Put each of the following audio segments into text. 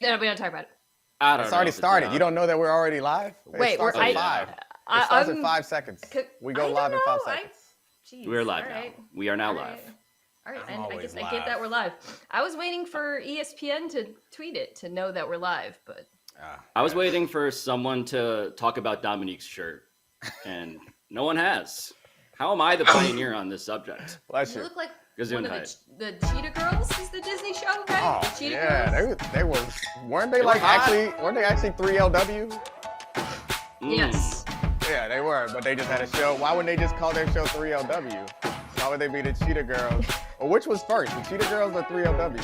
No, we don't talk about it. I don't know. It's already started. You don't know that we're already live? Wait, it starts at 5. It starts at 5 seconds. We go live in 5 seconds. We're live now. We are now live. All right, and I get that we're live. I was waiting for ESPN to tweet it to know that we're live, but I was waiting for someone to talk about Domonique's shirt, and no one has. How am I the pioneer on this subject? You look like one of the Cheetah Girls is the Disney show, right? Oh, yeah, they were. Weren't they actually 3LW? Yes. Yeah, they were, but they just had a show. Why wouldn't they just call their show 3LW? Why would they be the Cheetah Girls? Or which was first, the Cheetah Girls or 3LW?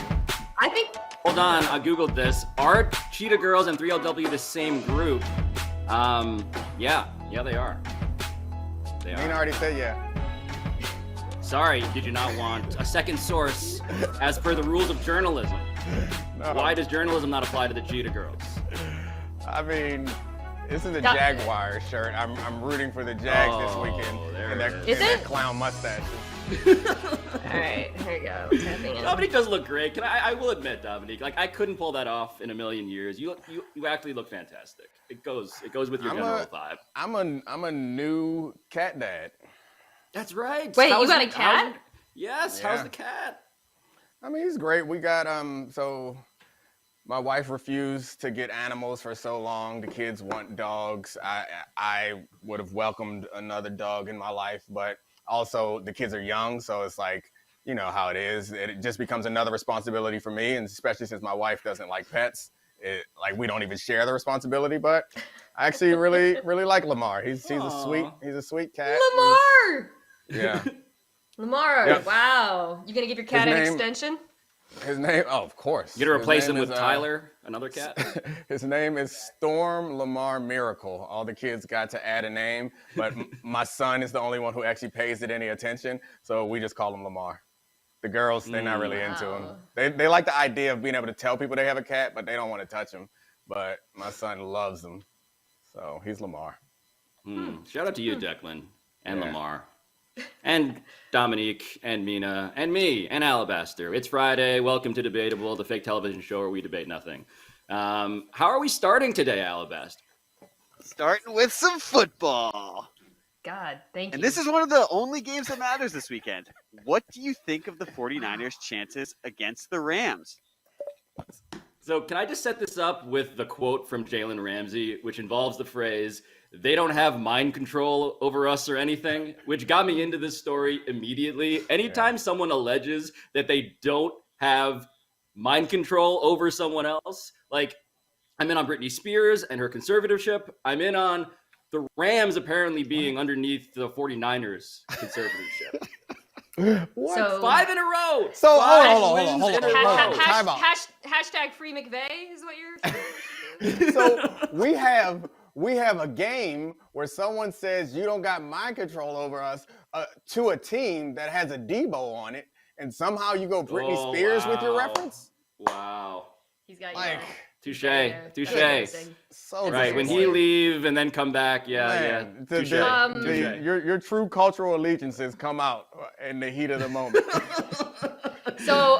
I think. Hold on, I googled this. Are Cheetah Girls and 3LW the same group? Yeah, they are. They are. Mina already said yeah. Sorry, did you not want a second source as per the rules of journalism? No. Why does journalism not apply to the Cheetah Girls? I mean, this is a Jaguar shirt. I'm rooting for the Jags this weekend. And that clown mustache. All right, here you go. Domonique does look great. I will admit, Domonique, like I couldn't pull that off in a million years. You actually look fantastic. It goes with your general vibe. I'm a new cat dad. That's right. Wait, you got a cat? Yes. Yeah. How's the cat? I mean, he's great. We got so my wife refused to get animals for so long. The kids want dogs. I would have welcomed another dog in my life, but also the kids are young, so it's like, you know how it is. It just becomes another responsibility for me, and especially since my wife doesn't like pets, we don't even share the responsibility. But I actually really like Lamar. He's a sweet cat. Lamar. Yeah. Lamar, yep. Wow. You gonna give your cat an extension? His name, of course. You gonna replace him with Tyler, another cat? His name is Storm Lamar Miracle. All the kids got to add a name, but my son is the only one who actually pays it any attention, so we just call him Lamar. The girls, they're not really into him. They like the idea of being able to tell people they have a cat, but they don't want to touch him. But my son loves them, so he's Lamar. Shout out to you, Declan, and Lamar. And Domonique, and Mina, and me, and Alabaster. It's Friday. Welcome to Debatable, the fake television show where we debate nothing. How are we starting today, Alabaster? Starting with some football. God, thank you. And this is one of the only games that matters this weekend. What do you think of the 49ers' chances against the Rams? So can I just set this up with the quote from Jalen Ramsey, which involves the phrase, "They don't have mind control over us or anything," which got me into this story immediately. Anytime someone alleges that they don't have mind control over someone else, like I'm in on Britney Spears and her conservatorship. I'm in on the Rams apparently being underneath the 49ers conservatorship. What? So, 5 in a row. So hold on. Time out. Hashtag free McVay is what you're. So we have a game where someone says you don't got mind control over us to a team that has a Debo on it, and somehow you go Britney Spears with your reference? Wow. He's got touche. So right, when he leave and then come back, touche. Your true cultural allegiances come out in the heat of the moment. So,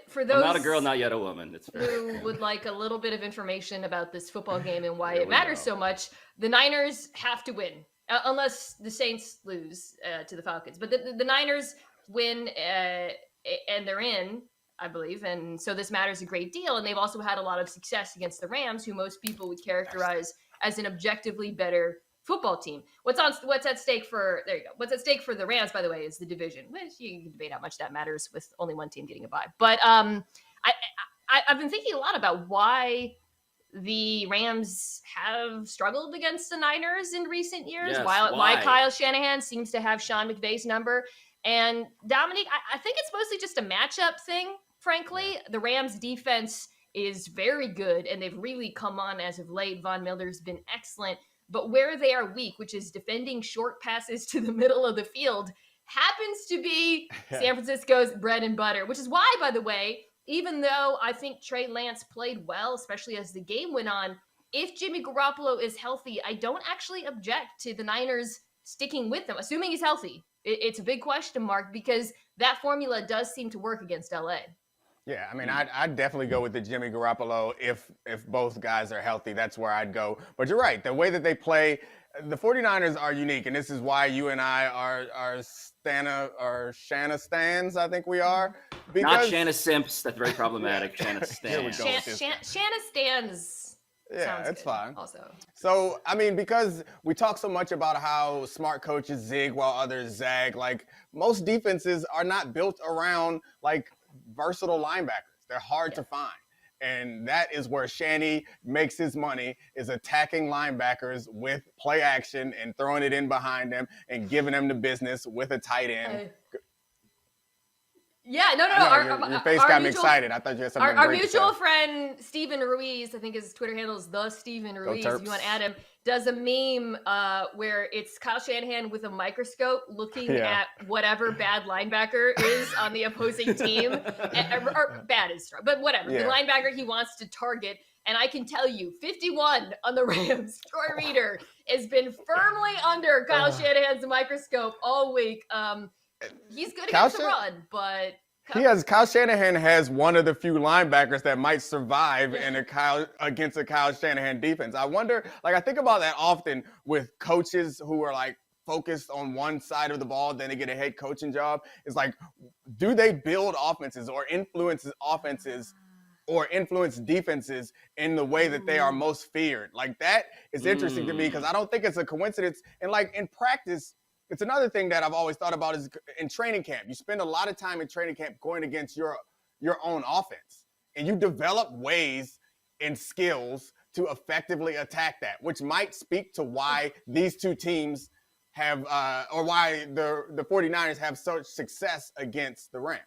for those I'm not a girl, not yet a woman. It's fair. Who would like a little bit of information about this football game and why it matters so much, the Niners have to win, unless the Saints lose to the Falcons. But the Niners win, and they're in, I believe, and so this matters a great deal. And they've also had a lot of success against the Rams, who most people would characterize as an objectively better football team. What's at stake for What's at stake for the Rams, by the way, is the division, which you can debate how much that matters with only one team getting a bye. But I've been thinking a lot about why the Rams have struggled against the Niners in recent years. Yes, why Kyle Shanahan seems to have Sean McVay's number. And Domonique, I think it's mostly just a matchup thing. Frankly, the Rams defense is very good, and they've really come on as of late. Von Miller's been excellent. But where they are weak, which is defending short passes to the middle of the field, happens to be San Francisco's bread and butter, which is why, by the way, even though I think Trey Lance played well, especially as the game went on, if Jimmy Garoppolo is healthy, I don't actually object to the Niners sticking with him, assuming he's healthy. It's a big question mark because that formula does seem to work against LA. Yeah, I mean, I'd definitely go with the Jimmy Garoppolo if both guys are healthy. That's where I'd go. But you're right. The way that they play, the 49ers are unique, and this is why you and I are Shanna stans, I think we are. Not Shanna Simps. That's very problematic. Shanna Here we Stans. go. Shanna stands. Yeah, Sounds it's good fine. Also, So, I mean, because we talk so much about how smart coaches zig while others zag, like most defenses are not built around like versatile linebackers. They're hard to find. And that is where Shanny makes his money, is attacking linebackers with play action and throwing it in behind them and giving them the business with a tight end. Yeah, no. Your face got me excited. I thought you had something Our great to mutual say. friend Steven Ruiz, I think his Twitter handle is the Steven Ruiz. If you want to add him, does a meme where it's Kyle Shanahan with a microscope looking at whatever bad linebacker is on the opposing team. Or bad is strong, but whatever. The linebacker he wants to target. And I can tell you, 51 on the Rams, Troy Reader, has been firmly under Kyle Shanahan's microscope all week. He's good against the run, but Kyle Shanahan has one of the few linebackers that might survive against a Kyle Shanahan defense. I wonder, I think about that often with coaches who are like focused on one side of the ball, then they get a head coaching job. It's like, do they build offenses or influence offenses or influence defenses in the way that they are most feared? Like, that is interesting to me because I don't think it's a coincidence. And like in practice, it's another thing that I've always thought about is in training camp. You spend a lot of time in training camp going against your own offense, and you develop ways and skills to effectively attack that, which might speak to why these two teams have, or why the 49ers have such success against the Rams.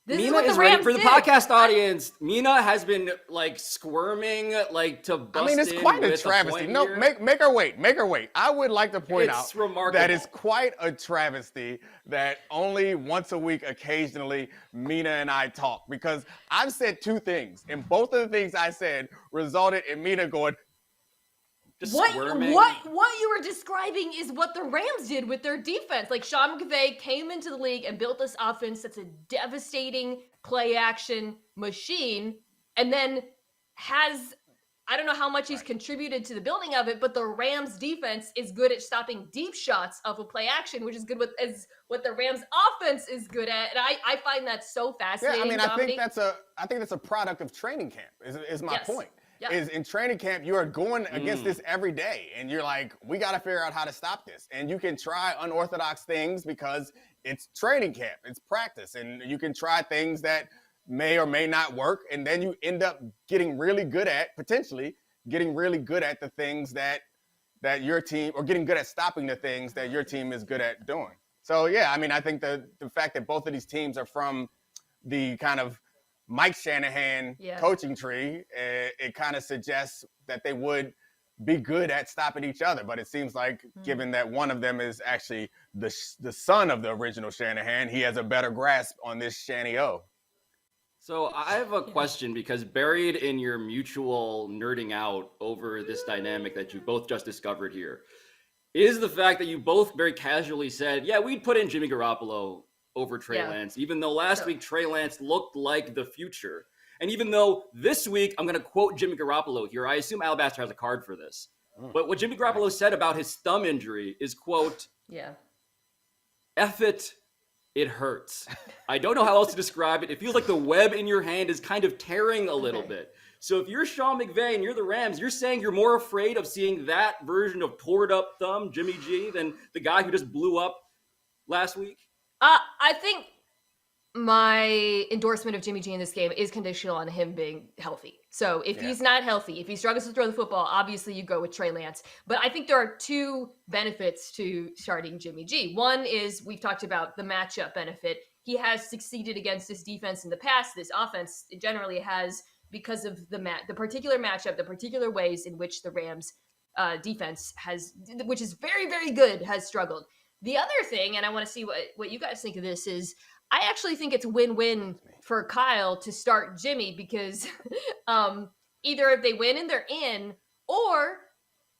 Mina is ready for the podcast audience. Mina has been like squirming, like to bust in. I mean, it's quite a travesty. No, make her wait. Make her wait. I would like to point out that it's quite a travesty that only once a week, occasionally, Mina and I talk, because I've said two things, and both of the things I said resulted in Mina going, what you were describing is what the Rams did with their defense. Like, Sean McVay came into the league and built this offense that's a devastating play action machine, and then I don't know how much he's contributed to the building of it, but the Rams defense is good at stopping deep shots of a play action, which is good as what the Rams offense is good at. And I find that so fascinating. Yeah, I mean, I think that's a product of training camp is my point. Yeah. Is in training camp, you are going against this every day, and you're like, we got to figure out how to stop this. And you can try unorthodox things because it's training camp, it's practice, and you can try things that may or may not work, and then you end up getting really good at the things that your team, or getting good at stopping the things that your team is good at doing. So yeah, I mean, I think the fact that both of these teams are from the kind of Mike Shanahan coaching tree, it kind of suggests that they would be good at stopping each other. But it seems like, given that one of them is actually the son of the original Shanahan, he has a better grasp on this Shanny-O. So I have a question, because buried in your mutual nerding out over this dynamic that you both just discovered here is the fact that you both very casually said, yeah, we'd put in Jimmy Garoppolo over Trey Lance, even though last week Trey Lance looked like the future. And even though this week, I'm going to quote Jimmy Garoppolo here. I assume Alabaster has a card for this. But what Jimmy Garoppolo said about his thumb injury is, quote, F it, it hurts. I don't know how else to describe it. It feels like the web in your hand is kind of tearing a little bit. So if you're Sean McVay and you're the Rams, you're saying you're more afraid of seeing that version of torn up thumb, Jimmy G, than the guy who just blew up last week? I think my endorsement of Jimmy G in this game is conditional on him being healthy. So if he's not healthy, if he struggles to throw the football, obviously you go with Trey Lance. But I think there are two benefits to starting Jimmy G. One is, we've talked about the matchup benefit. He has succeeded against this defense in the past. This offense generally has, because of the particular matchup, the particular ways in which the Rams defense has, which is very, very good, has struggled. The other thing, and I want to see what you guys think of this, is I actually think it's win-win for Kyle to start Jimmy, because either if they win and they're in, or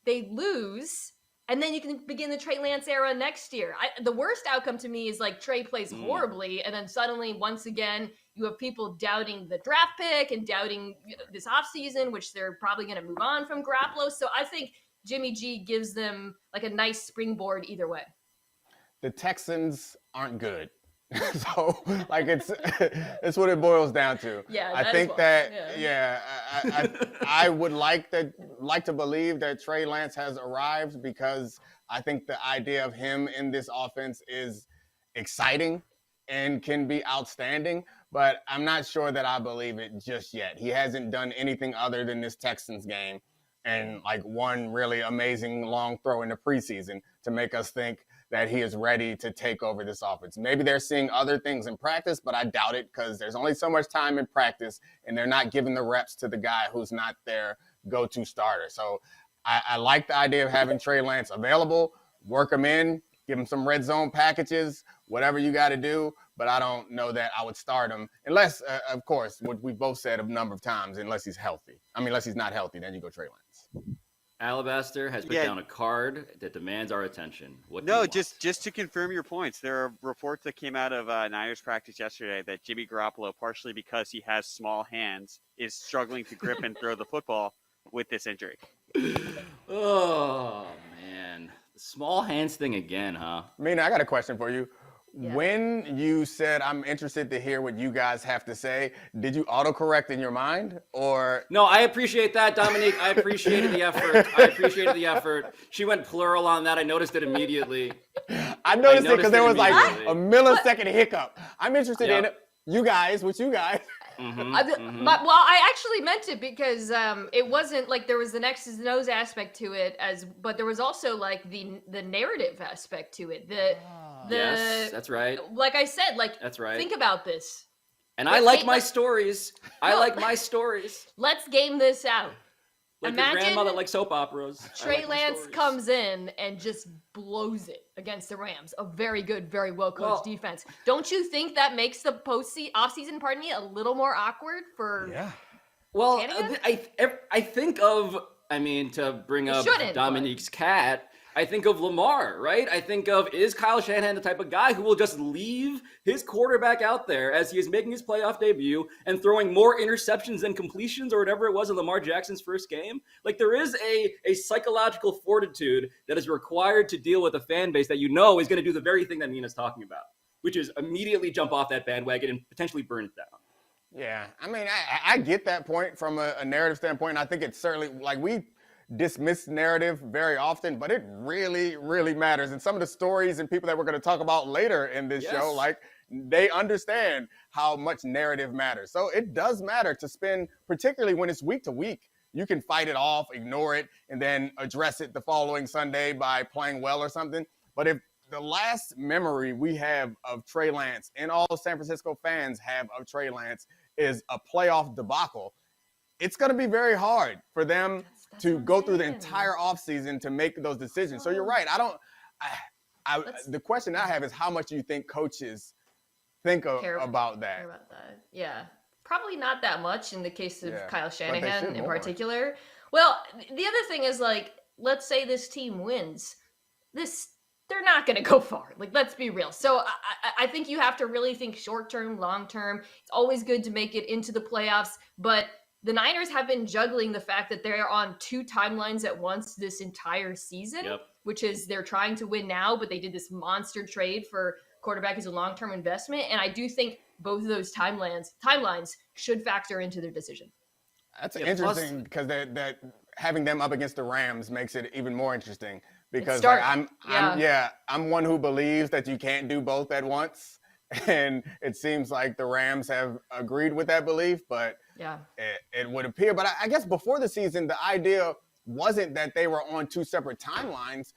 they lose, and then you can begin the Trey Lance era next year. The worst outcome to me is like Trey plays horribly, and then suddenly, once again, You have people doubting the draft pick and doubting this offseason, which they're probably going to move on from Garoppolo. So I think Jimmy G gives them like a nice springboard either way. The Texans aren't good. So like it's what it boils down to. Yeah, I think I would like to believe that Trey Lance has arrived, because I think the idea of him in this offense is exciting and can be outstanding, but I'm not sure that I believe it just yet. He hasn't done anything other than this Texans game and like one really amazing long throw in the preseason to make us think that he is ready to take over this offense. Maybe they're seeing other things in practice, but I doubt it, because there's only so much time in practice and they're not giving the reps to the guy who's not their go-to starter. So I like the idea of having Trey Lance available, work him in, give him some red zone packages, whatever you got to do. But I don't know that I would start him unless, of course, what we both said a number of times, unless he's healthy. I mean, unless he's not healthy, then you go Trey Lance. Alabaster has put down a card that demands our attention. Just to confirm your points, there are reports that came out of Niners practice yesterday that Jimmy Garoppolo, partially because he has small hands, is struggling to grip and throw the football with this injury. Oh, man. The small hands thing again, huh? Mina, I got a question for you. Yeah. When you said, I'm interested to hear what you guys have to say, did you autocorrect in your mind, or? No, I appreciate that, Domonique. I appreciated the effort. She went plural on that. I noticed it immediately. I noticed it because there was like a millisecond hiccup. I'm interested in you guys, with you guys. Well, I actually meant it because it wasn't like there was the X's and O's aspect to it, but there was also like the narrative aspect to it. Yes, that's right. Like I said, that's right. Think about this. And I like my stories. I like my stories. Let's game this out. Like your grandmother likes soap operas. Trey Lance comes in and just blows it against the Rams. A very good, very well-coached defense. Don't you think that makes the offseason, a little more awkward for Shanahan? I think of, to bring up Dominique's cat, I think of Lamar, right? I think of, is Kyle Shanahan the type of guy who will just leave his quarterback out there as he is making his playoff debut and throwing more interceptions than completions or whatever it was in Lamar Jackson's first game? Like, there is a psychological fortitude that is required to deal with a fan base that you know is going to do the very thing that Mina's talking about, which is immediately jump off that bandwagon and potentially burn it down. Yeah, I get that point from a narrative standpoint. I think it's certainly, like, we dismiss narrative very often, but it really, really matters. And some of the stories and people that we're going to talk about later in this show, like, they understand how much narrative matters. So it does matter to spend, particularly when it's week to week. You can fight it off, ignore it, and then address it the following Sunday by playing well or something. But if the last memory we have of Trey Lance, and all San Francisco fans have of Trey Lance, is a playoff debacle, it's going to be very hard for them to go through the entire offseason to make those decisions. So you're right. The question I have is, how much do you think coaches think about that? Care about that. Yeah. Probably not that much in the case of Kyle Shanahan in particular. Well, the other thing is, like, let's say this team wins. They're not going to go far. Like, let's be real. So I think you have to really think short-term, long-term. It's always good to make it into the playoffs, but the Niners have been juggling the fact that they're on two timelines at once this entire season, which is they're trying to win now, but they did this monster trade for quarterback as a long-term investment. And I do think both of those timelines should factor into their decision. That's interesting, because that having them up against the Rams makes it even more interesting, because I'm one who believes that you can't do both at once. And it seems like the Rams have agreed with that belief, but it would appear. But I guess before the season, the idea wasn't that they were on two separate timelines.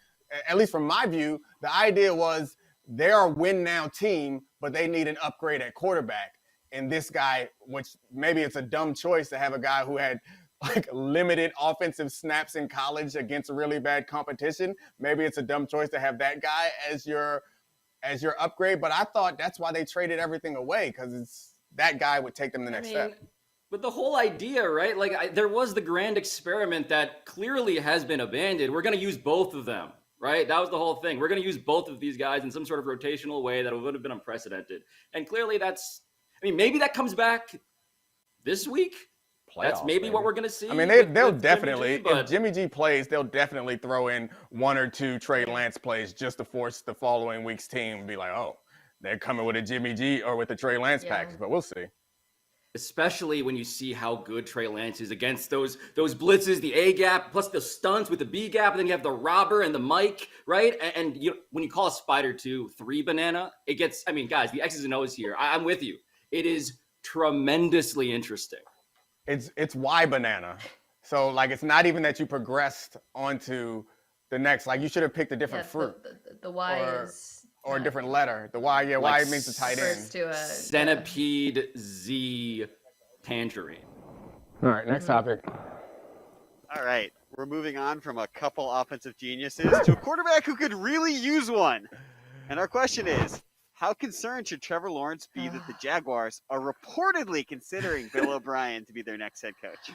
At least from my view, the idea was they're a win now team, but they need an upgrade at quarterback. And this guy, which maybe it's a dumb choice to have a guy who had like limited offensive snaps in college against really bad competition. Maybe it's a dumb choice to have that guy as your upgrade, but I thought that's why they traded everything away, because that guy would take them the next step. But the whole idea, right? Like, there was the grand experiment that clearly has been abandoned. We're going to use both of them, right? That was the whole thing. We're going to use both of these guys in some sort of rotational way that would have been unprecedented. And clearly I mean, maybe that comes back this week. That's Playoffs, maybe what we're going to see. I mean, they'll definitely, if Jimmy G plays, they'll definitely throw in 1 or 2 Trey Lance plays just to force the following week's team to be like, oh, they're coming with a Jimmy G or with a Trey Lance package, but we'll see. Especially when you see how good Trey Lance is against those blitzes, the A gap, plus the stunts with the B gap, and then you have the robber and the Mike, right? And when you call a spider 2-3 banana, it gets, I mean, guys, the X's and O's here. I'm with you. It is tremendously interesting. It's Y banana. So, like, it's not even that you progressed onto the next. Like, you should have picked a different fruit. The Y is... Or a different letter. The Y, Y means the tight end. Centipede Z tangerine. All right, next topic. All right, we're moving on from a couple offensive geniuses to a quarterback who could really use one. And our question is, how concerned should Trevor Lawrence be that the Jaguars are reportedly considering Bill O'Brien to be their next head coach?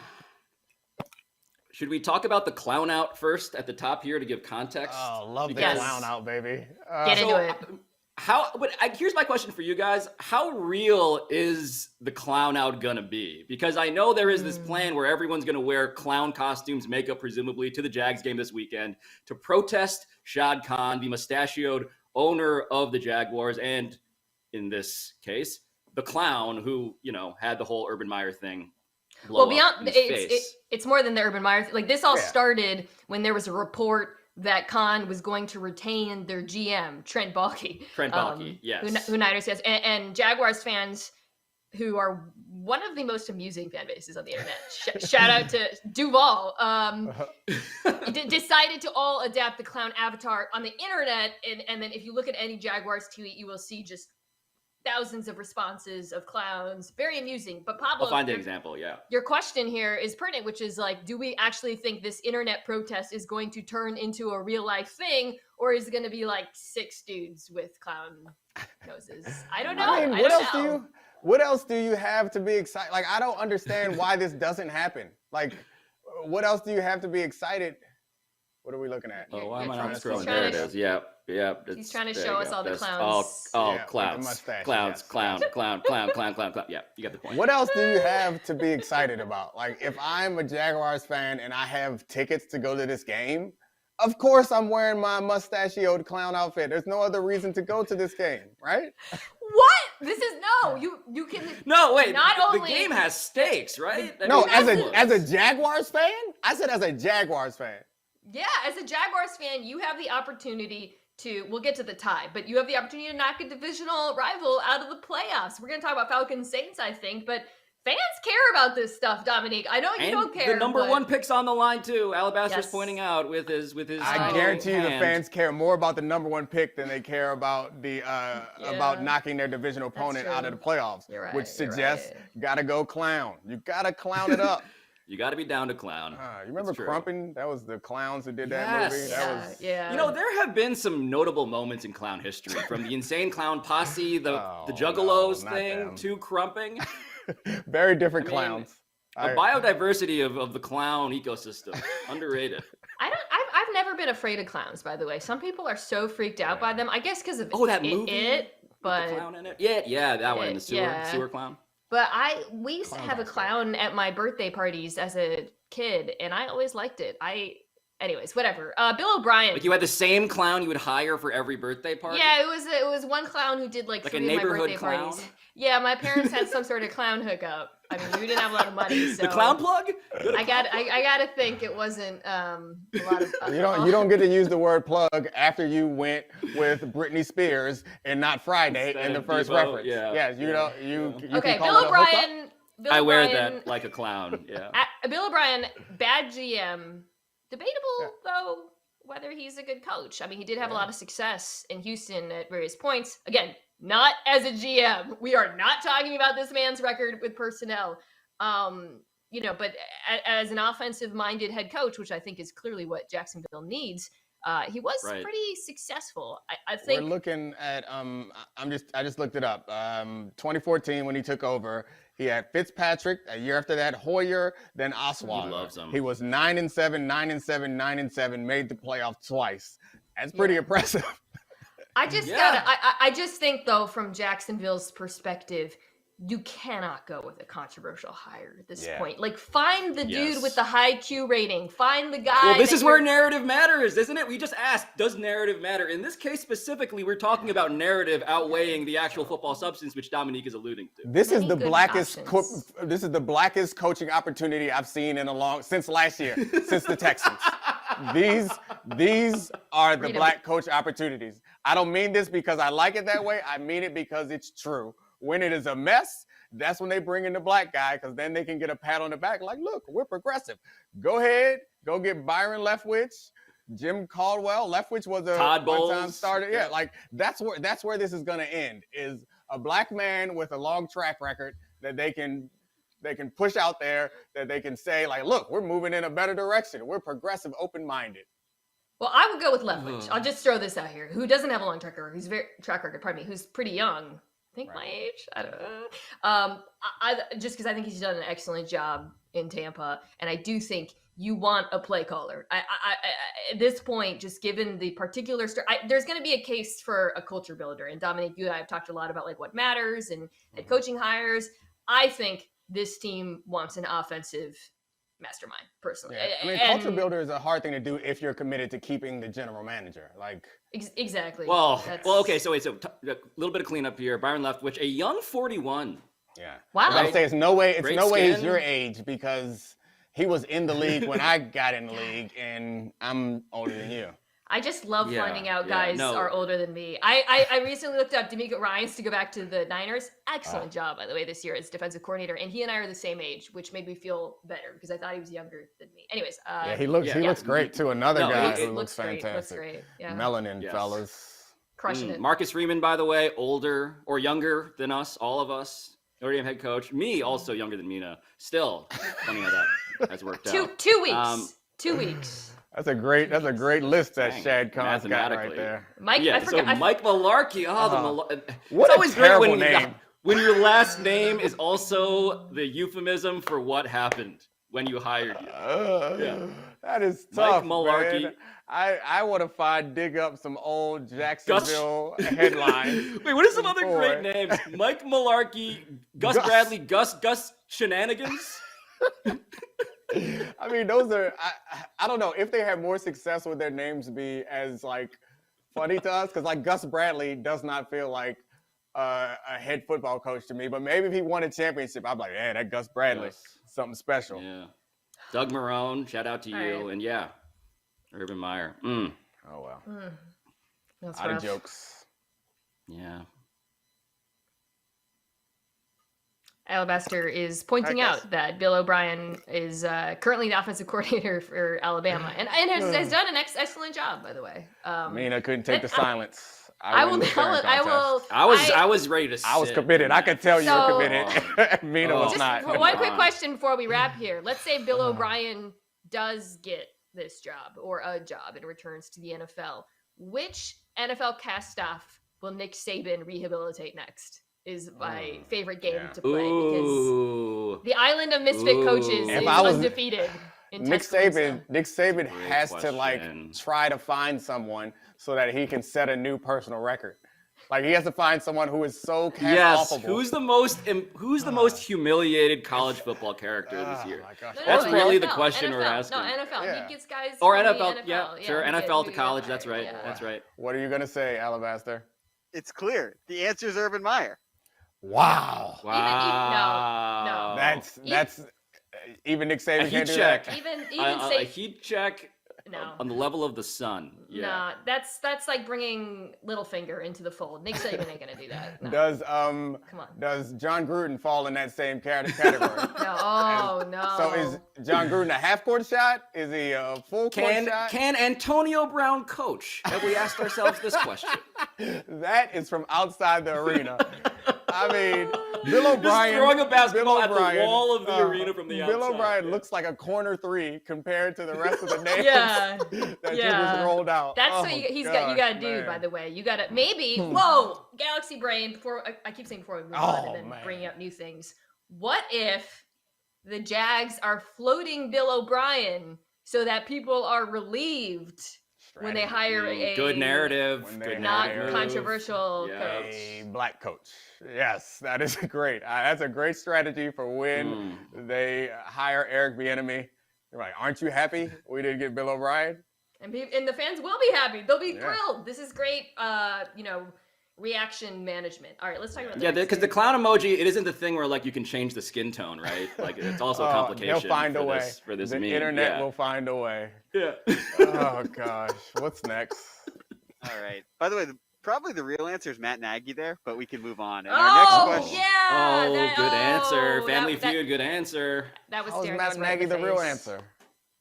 Should we talk about the clown out first at the top here to give context? Oh, love the clown out, baby. Get into it. Here's my question for you guys. How real is the clown out going to be? Because I know there is this plan where everyone's going to wear clown costumes, makeup presumably, to the Jags game this weekend to protest Shad Khan, the mustachioed owner of the Jaguars, and in this case, the clown who, had the whole Urban Meyer thing. Well, beyond it's more than the Urban Meyer. Like this all started when there was a report that Khan was going to retain their GM, Trent Baalke. Yes. Who Niners has, and Jaguars fans, who are one of the most amusing fan bases on the internet. Shout out to Duval. Decided to all adapt the clown avatar on the internet, and then if you look at any Jaguars tweet, you will see just thousands of responses of clowns. Very amusing. But Pablo, I'll find an example, Your question here is pertinent, which is like, do we actually think this internet protest is going to turn into a real life thing, or is it going to be like 6 dudes with clown noses? I don't know. I mean, what else do you have to be excited? Like, I don't understand why this doesn't happen. Like, what else do you have to be excited? What are we looking at? Oh, why am I not scrolling? There it is. Yeah. He's trying to show us all the clowns. Clowns. Clown. Yeah, you got the point. What else do you have to be excited about? Like, if I'm a Jaguars fan and I have tickets to go to this game, of course I'm wearing my mustachioed clown outfit. There's no other reason to go to this game, right? What? This is you can. No, wait. The game has stakes, right? As a Jaguars fan, I said as a Jaguars fan. Yeah, as a Jaguars fan, you have the opportunity to, we'll get to the tie, but you have the opportunity to knock a divisional rival out of the playoffs. We're going to talk about Falcons Saints, I think, but fans care about this stuff, Domonique. I know you don't care. The number 1 pick's on the line too. Alabaster's pointing out with his. I guarantee you, the fans care more about the number 1 pick than they care about about knocking their divisional opponent out of the playoffs, which suggests gotta go clown. You gotta clown it up. You got to be down to clown. You remember Crumpin'? That was the clowns who did that movie. There have been some notable moments in clown history, from the Insane Clown Posse, the Juggalos thing, to Crumping. Very different clowns. The biodiversity of the clown ecosystem, underrated. I've never been afraid of clowns, by the way. Some people are so freaked out by them. I guess because of that movie, but the clown in it. Yeah, that one, the sewer clown. But we used to have a clown at my birthday parties as a kid, and I always liked it. Anyways, whatever. Bill O'Brien. Like you had the same clown you would hire for every birthday party? Yeah, it was one clown who did like 3 of my birthday parties. Yeah, my parents had some sort of clown hookup. I mean, we didn't have a lot of money, so the clown plug. I gotta think it wasn't a lot of. You don't get to use the word plug after you went with Britney Spears and Not Friday in the first reference. You okay, Bill O'Brien. I wear that like a clown. Yeah. Bill O'Brien, bad GM. Debatable though whether he's a good coach. I mean, he did have a lot of success in Houston at various points. Again, not as a GM. We are not talking about this man's record with personnel. But as an offensive-minded head coach, which I think is clearly what Jacksonville needs, he was pretty successful. I think we're looking at. I just looked it up. 2014 when he took over, he had Fitzpatrick. A year after that, Hoyer, then Osweiler. He loves him. He was 9-7, 9-7, 9-7. Made the playoffs twice. That's pretty impressive. I just think though, from Jacksonville's perspective, you cannot go with a controversial hire at this Yeah. point. Like, find the Yes. dude with the high Q rating. Find the guy. Well, this that is where you're- narrative matters, isn't it? We just asked, does narrative matter? In this case specifically, we're talking about narrative outweighing the actual football substance, which Domonique is alluding to. This is Many the good blackest. options. This is the blackest coaching opportunity I've seen since last year, since the Texans. These are the Freedom. black coach opportunities. I don't mean this because I like it that way. I mean it because it's true. When it is a mess, that's when they bring in the black guy, because then they can get a pat on the back like, look, we're progressive. Go ahead, go get Byron Leftwich, Jim Caldwell. Leftwich was a Todd one-time Bowles. starter. Yeah, like that's where this is gonna end, is a black man with a long track record that they can push out there, that they can say, like, look, we're moving in a better direction. We're progressive, open-minded. Well, I would go with Leftwich. I'll just throw this out here. Who doesn't have a long track record? Who's pretty young. I think my age. I don't know. I just because I think he's done an excellent job in Tampa, and I do think you want a play caller. I at this point, just given the particular there's going to be a case for a culture builder. And Dominique, you and I have talked a lot about like what matters and coaching hires. I think this team wants an offensive mastermind, personally. Yeah. I mean, culture builder is a hard thing to do if you're committed to keeping the general manager. Like, exactly. Well, okay. So wait. So a little bit of cleanup here. Byron Leftwich, a young 41. yeah. Wow. I would say it's no way Great he's skin. your age, because he was in the league when I got in the league, and I'm older than you. I just love Yeah, finding out yeah, guys no. are older than me. I recently looked up D'Amico Ryans to go back to the Niners. Excellent job, by the way, this year as defensive coordinator. And he and I are the same age, which made me feel better because I thought he was younger than me. Anyways. Yeah, he looks great too. Another No, guy it who looks fantastic. Looks great. Yeah. Melanin, Yes. fellas. Crushing it. Marcus Freeman, by the way, older or younger than us, all of us. Notre Dame head coach. Me, also younger than Mina. Still, funny how that has worked out. 2 weeks. 2 weeks. That's a great list that Dang, Shad Khan's got right mathematically. there. Mike, Yeah, I forgot. Mike Malarkey. What it's a always great terrible when name. when your last name is also the euphemism for what happened when you hired you. Yeah. That is Mike tough, Malarkey. man. I want to dig up some old Jacksonville headlines. Wait, what are some other Boy. great names? Mike Malarkey, Gus Bradley, Gus Shenanigans. I mean, those are, I don't know if they had more success, would their names be as like funny to us? Because like Gus Bradley does not feel like a head football coach to me, but maybe if he won a championship, I'm like, yeah, that Gus Bradley, Yes. something special. Yeah. Doug Marrone, shout out to All you. right. And yeah, Urban Meyer. Oh well, That's out of rough. jokes. Yeah. Alabaster is pointing Hi, guys. out that Bill O'Brien is currently the offensive coordinator for Alabama and has done an excellent job, by the way. Mina couldn't take the silence. I will. win the staring I will. contest. I was ready to I was sit. committed. I could tell you So- were committed. Mina was Just not. one quick question before we wrap here. Let's say Bill O'Brien does get this job or a job and returns to the NFL. Which NFL cast staff will Nick Saban rehabilitate next? Is my favorite game yeah. to play because Ooh. the island of misfit coaches If is I was- undefeated in Nick Tuscaloosa. Saban Great has to like question. try to find someone so that he can set a new personal record. Like he has to find someone who is so cast Yes. offable. Who's the most humiliated college football character this year? Oh my gosh. That's really the NFL, question we're NFL. asking. No, NFL. Yeah. He gets guys Or from the NFL. NFL. Yeah, sure. he gets NFL who to he college. got That's hired, right. yeah. That's right. What are you gonna say, Alabaster? It's clear. The answer is Urban Meyer. Wow. Wow. That's even Nick Saban A can't heat do check. that. Even A say heat check no. on the level of the sun. Yeah. Nah, that's like bringing Littlefinger into the fold. Nick Saban ain't gonna do that. No. Does Come on. does John Gruden fall in that same category? No. Oh no. So is John Gruden a half court shot? Is he a full court shot? Can Antonio Brown coach? Have we asked ourselves this question? That is from outside the arena. I mean, Bill O'Brien. Just throwing a basketball Bill at the O'Brien, wall of the arena from the outside. Bill O'Brien Yeah. looks like a corner three compared to the rest of the names Yeah. that you just Yeah. rolled out. That's Oh, what you gotta do, man. by the way. You gotta maybe whoa, Galaxy Brain, before I keep saying before we move on and then man. bringing up new things. What if the Jags are floating Bill O'Brien so that people are relieved when they hire a good narrative, not narrative. controversial coach. A black coach. Yes, that is great. That's a great strategy for when they hire Eric Bieniemy. They're like, aren't you happy we didn't get Bill O'Brien? And the fans will be happy. They'll be thrilled. This is great, reaction management. All right, let's talk about that. Yeah, because the clown emoji, it isn't the thing where like you can change the skin tone, right? Like it's also a complication. They'll find a way. For this the meme. internet will find a way. Yeah. Oh gosh, what's next? All right. By the way, probably the real answer is Matt Nagy there, but we can move on. And our next question. Yeah. Good answer. Family Feud, good answer. That was How is staring Matt us right Nagy in the the real face. answer?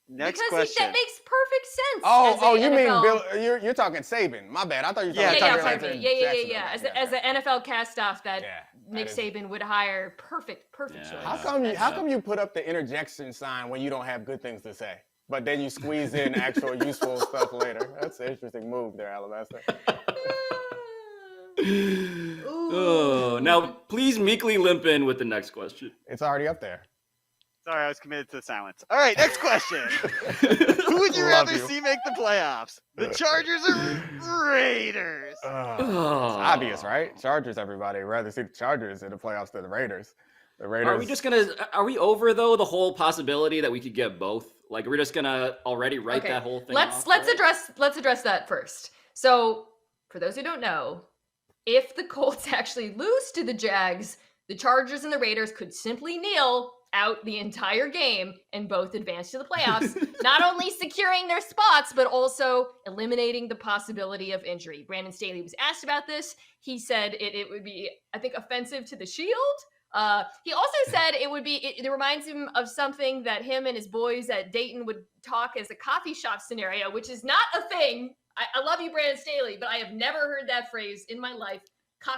Next Because question. that makes perfect sense. Oh, you mean NFL Bill? You're talking Saban. My bad. I thought you were talking pardon Jackson. me. Yeah. As an NFL cast-off that Nick is- Saban would hire, perfect choice. How come you put up the interjection sign when you don't have good things to say, but then you squeeze in actual useful stuff later? That's an interesting move there, Alabaster. Oh, now please meekly limp in with the next question. It's already up there. Sorry, I was committed to the silence. All right, next question. Who would you Love rather you. see make the playoffs? The Chargers or Raiders? It's obvious, right? Chargers, everybody. Rather see the Chargers in the playoffs than the Raiders. The Raiders. Are we over though the whole possibility that we could get both? Like we're just gonna already write that whole thing off, let's address that first. So, for those who don't know, if the Colts actually lose to the Jags, the Chargers and the Raiders could simply kneel out the entire game and both advance to the playoffs, not only securing their spots, but also eliminating the possibility of injury. Brandon Staley was asked about this. He said it would be, I think, offensive to the shield. He also said it reminds him of something that him and his boys at Dayton would talk as a coffee shop scenario, which is not a thing. I love you, Brandon Staley, but I have never heard that phrase in my life.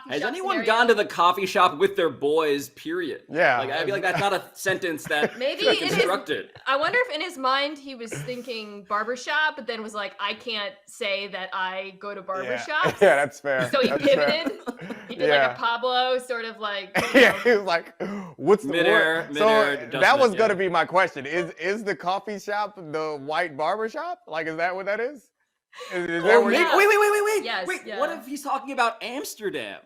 Has anyone gone to the coffee shop with their boys, period? Yeah. Like, I feel like that's not a sentence that Maybe is constructed. I wonder if in his mind he was thinking barbershop, but then was like, I can't say that I go to barbershops. Yeah, that's fair. So he That's pivoted. fair. He did like a Pablo sort of like. Yeah, he was like, what's the Midair word? So that adjustment, was going to be my question. Is the coffee shop the white barbershop? Like, is that what that is? Is that where yeah. Wait. Yes, Wait, yeah. what if he's talking about Amsterdam?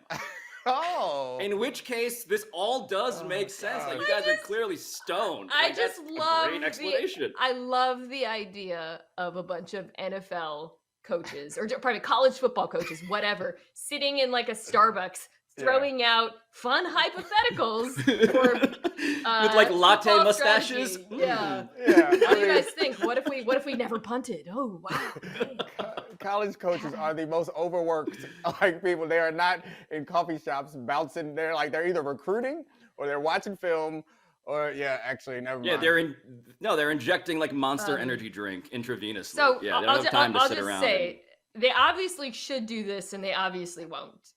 Oh. In which case, this all does make sense. Like, you guys are clearly stoned. I Like, just that's a love great explanation. I love the idea of a bunch of NFL coaches or probably college football coaches, whatever, sitting in like a Starbucks, throwing out fun hypotheticals for with like latte football mustaches. strategy. Yeah. Yeah. What do you guys think? What if we never punted? Oh wow. College coaches are the most overworked like people. They are not in coffee shops bouncing. They're either recruiting or they're watching film or actually never mind. They're injecting like Monster energy drink intravenously. So yeah, they don't have time to sit around. They obviously should do this, and they obviously won't.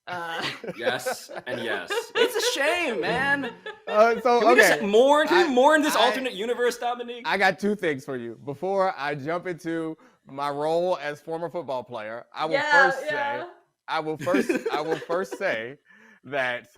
Yes and yes. It's a shame, man. Can we just mourn in this alternate universe, Domonique? I got two things for you. Before I jump into my role as former football player, I will first say that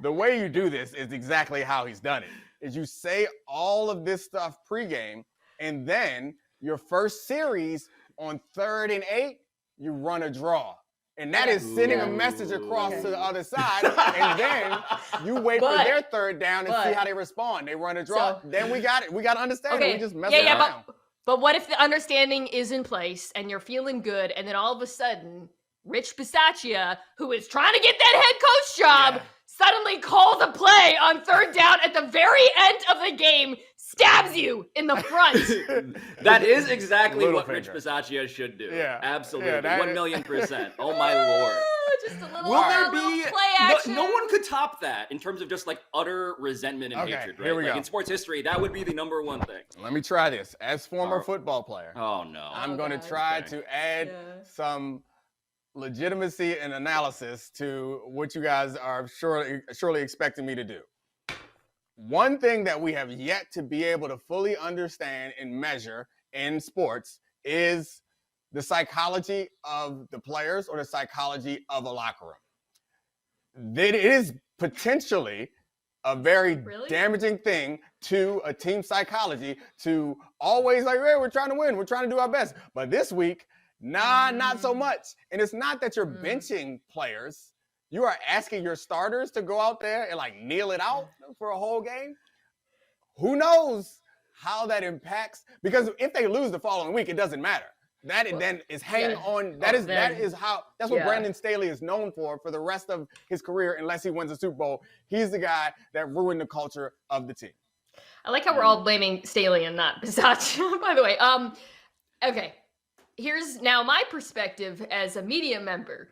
the way you do this is exactly how he's done it. Is you say all of this stuff pregame, and then your first series on 3rd and 8, you run a draw. And that is sending a message across to the other side. And then you wait for their 3rd down and see how they respond. They run a draw. Then we got it. We got to understand it. We just mess around. But what if the understanding is in place and you're feeling good, and then all of a sudden, Rich Bisaccia, who is trying to get that head coach job, suddenly calls a play on 3rd down at the very end of the game, stabs you in the front. That is exactly what Rich Bisaccia should do. Yeah. Absolutely. Yeah, 1,000,000%. Oh my lord. Just a little, Will there little be play action. no one could top that in terms of just like utter resentment and hatred, right? Here we go. In sports history, that would be the number one thing. Let me try this. As former football player, oh no. I'm going to try to add some legitimacy and analysis to what you guys are surely expecting me to do. One thing that we have yet to be able to fully understand and measure in sports is the psychology of the players or the psychology of a locker room. It is potentially a very damaging thing to a team psychology to always like, hey, we're trying to win. We're trying to do our best. But this week, Nah, not so much. And it's not that you're benching players. You are asking your starters to go out there and like kneel it out for a whole game. Who knows how that impacts? Because if they lose the following week, it doesn't matter. That then is hanging on. That's what Brandon Staley is known for the rest of his career, unless he wins a Super Bowl. He's the guy that ruined the culture of the team. I like how we're all blaming Staley and not Bisaccia, by the way. Okay. Here's now my perspective as a media member.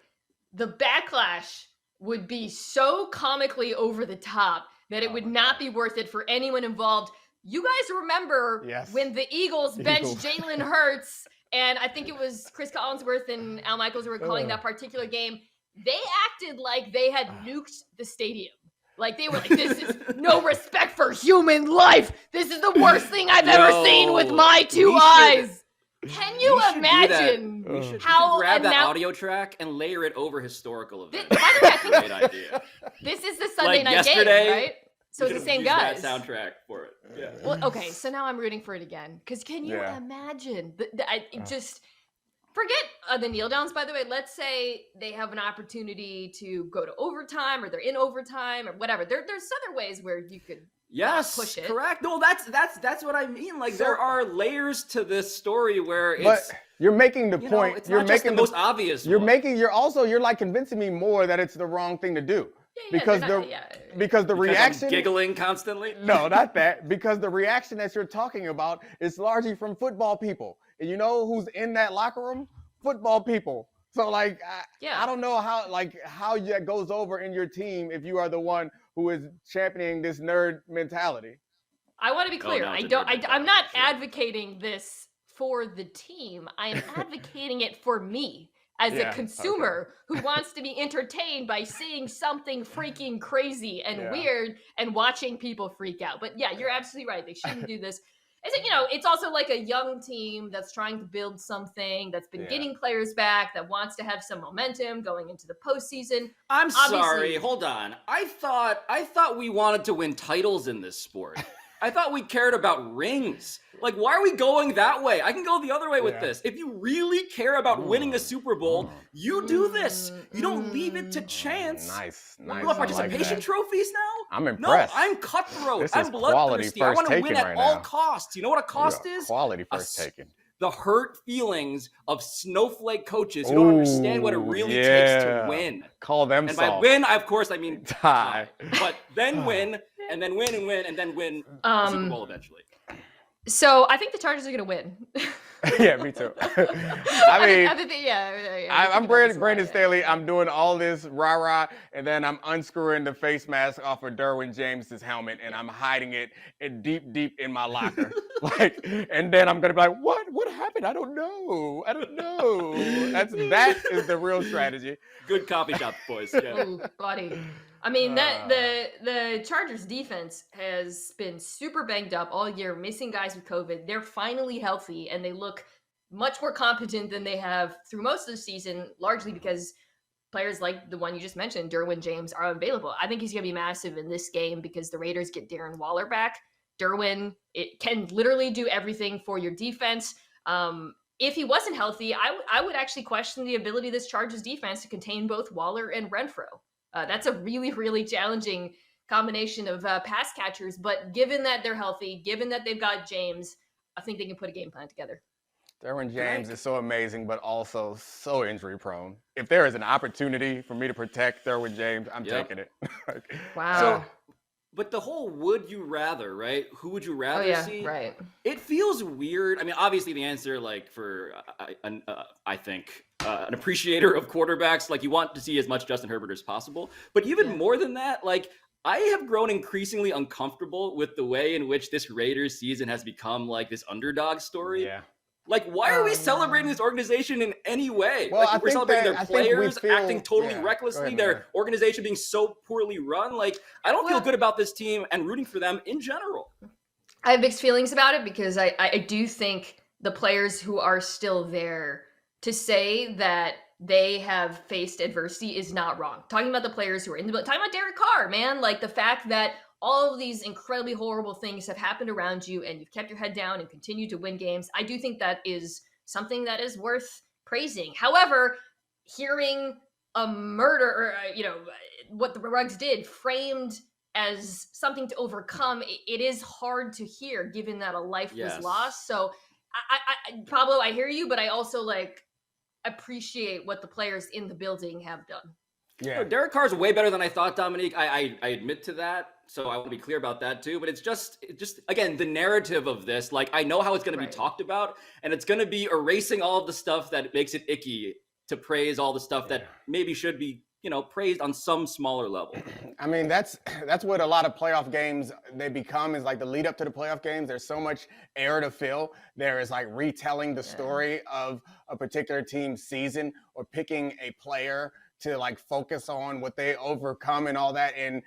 The backlash would be so comically over the top that it would not be worth it for anyone involved. You guys remember when the Eagles benched Jalen Hurts, and I think it was Chris Collinsworth and Al Michaels who were calling that particular game. They acted like they had nuked the stadium. Like they were like, this is no respect for human life. This is the worst thing I've ever seen with my two eyes. Can you imagine how grab that audio track and layer it over historical events? By the way, I think great idea. This is the Sunday night game, right? So it's the same guys. That soundtrack for it. Yeah. Well, okay, so now I'm rooting for it again. Because can you imagine? Just forget the kneel downs, by the way. Let's say they have an opportunity to go to overtime, or they're in overtime, or whatever. There's other ways where you could push it. Correct. No, that's what I mean. Like there are layers to this story where it's. But you're making the point. It's you're not making just the most obvious. You're like convincing me more that it's the wrong thing to do. Because the reaction, I'm giggling constantly. No, not that. Because the reaction that you're talking about is largely from football people, and you know who's in that locker room? Football people. So like, I don't know how that goes over in your team if you are the one who is championing this nerd mentality. I want to be clear. I'm not advocating this for the team. I am advocating it for me. As a consumer who wants to be entertained by seeing something freaking crazy and weird and watching people freak out. But yeah, you're absolutely right. They shouldn't do this. It's also like a young team that's trying to build something, that's been getting players back, that wants to have some momentum going into the postseason. I'm sorry. Hold on. I thought we wanted to win titles in this sport. I thought we cared about rings. Like, why are we going that way? I can go the other way with this. If you really care about winning a Super Bowl, you do this. You don't leave it to chance. Nice. You want participation trophies now? I'm impressed. No, I'm cutthroat. This I'm is bloodthirsty. I want to win at all costs. You know what a cost is? Quality first taken. The hurt feelings of snowflake coaches who don't understand what it really takes to win. Call them and soft. by win, of course, I mean tie. But then win, and then win and win, and then win Super Bowl eventually. So I think the Chargers are going to win. Yeah, me too. I'm Brandon Staley. I'm doing all this rah-rah, and then I'm unscrewing the face mask off of Derwin James's helmet, and I'm hiding it deep in my locker. And then I'm going to be like, what happened? I don't know. That is the real strategy. Good coffee shop, boys. Yeah. Ooh, buddy. I mean, the Chargers defense has been super banged up all year, missing guys with COVID. They're finally healthy, and they look much more competent than they have through most of the season, largely because players like the one you just mentioned, Derwin James, are available. I think he's going to be massive in this game because the Raiders get Darren Waller back. Derwin, it can literally do everything for your defense. If he wasn't healthy, I would actually question the ability of this Chargers defense to contain both Waller and Renfro. That's a really, really challenging combination of pass catchers. But given that they're healthy, given that they've got James, I think they can put a game plan together. Derwin James is so amazing, but also so injury prone. If there is an opportunity for me to protect Derwin James, I'm taking it. Wow. But the whole would you rather, right? Who would you rather see? Right. It feels weird. I mean, obviously the answer, for I think an appreciator of quarterbacks, you want to see as much Justin Herbert as possible. But even more than that, I have grown increasingly uncomfortable with the way in which this Raiders season has become this underdog story. Yeah. Why are we celebrating this organization in any way? Well, we're celebrating their players acting totally recklessly, their organization being so poorly run. I don't feel good about this team and rooting for them in general. I have mixed feelings about it because I do think the players who are still there, to say that they have faced adversity is not wrong. Talking about the players who are in the building, talking about Derek Carr, man, the fact that all of these incredibly horrible things have happened around you and you've kept your head down and continued to win games. I do think that is something that is worth praising. However, hearing a murder, or what the Ruggs did, framed as something to overcome, it is hard to hear, given that a life was lost. So, Pablo, I hear you, but I also appreciate what the players in the building have done. Yeah, Derek Carr's way better than I thought, Domonique. I admit to that, so I want to be clear about that too. But it's just again, the narrative of this. Like, I know how it's going to be talked about, and it's going to be erasing all of the stuff that makes it icky to praise all the stuff that maybe should be, praised on some smaller level. I mean, that's what a lot of playoff games they become, is like the lead up to the playoff games. There's so much air to fill. There is like retelling the story of a particular team's season, or picking a player to like focus on what they overcome and all that. And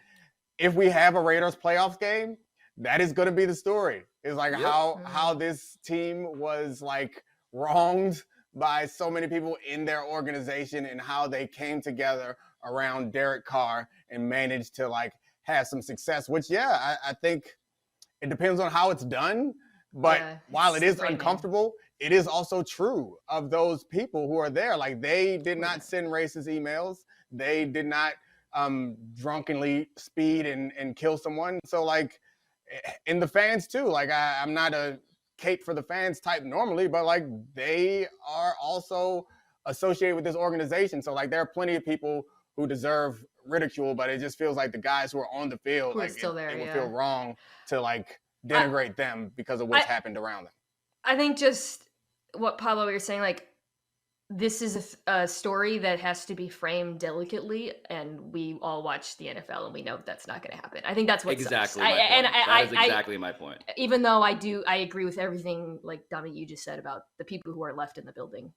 if we have a Raiders playoffs game, that is going to be the story. It's like how this team was like wronged by so many people in their organization, and how they came together around Derek Carr and managed to like have some success, which I think it depends on how it's done. But while it is uncomfortable, it is also true of those people who are there. Like, they did not send racist emails. They did not drunkenly speed and kill someone. So like, and the fans too, like I'm not a cape for the fans type normally, but like, they are also associated with this organization. So like, there are plenty of people who deserve ridicule, but it just feels like the guys who are on the field, like, it would feel wrong to like denigrate them because of what's happened around them. I think just what Pablo, you're saying, like, this is a story that has to be framed delicately, and we all watch the NFL and we know that's not going to happen. I think that's what exactly sucks. That is exactly my point. Even though I agree with everything like Dominique you just said about the people who are left in the building.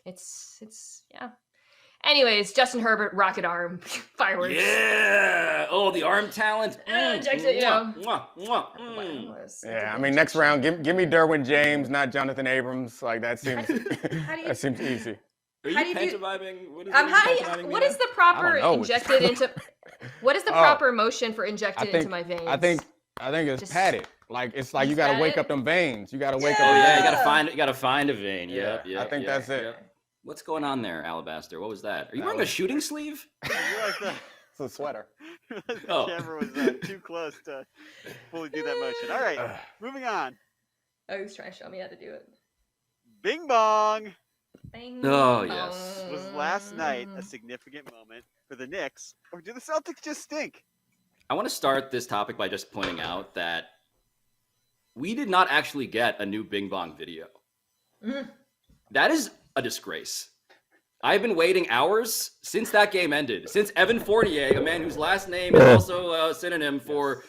It's Anyways, Justin Herbert, rocket arm, fireworks. Yeah. Oh, the arm talent. Injected, Yeah, I mean, next round, give me Derwin James, not Jonathan Abrams. Like, that seems that seems easy. Are you pantomiming? What is the proper injected into? What is the proper motion for injected into my veins? I think it's padded. Like, it's like you got to wake up them veins. You got to wake up. Oh yeah, you got to find a vein. Yeah. I think that's it. Yep. What's going on there, Alabaster? What was that? Are you wearing a shooting sleeve? It's a sweater. The camera was too close to fully do that motion. All right, moving on. Oh, he was trying to show me how to do it. Bing bong. Bing bong. Yes. Was last night a significant moment for the Knicks, or do the Celtics just stink? I want to start this topic by just pointing out that we did not actually get a new Bing Bong video. That is a disgrace. I've been waiting hours since that game ended. Since Evan Fournier, a man whose last name is also a synonym for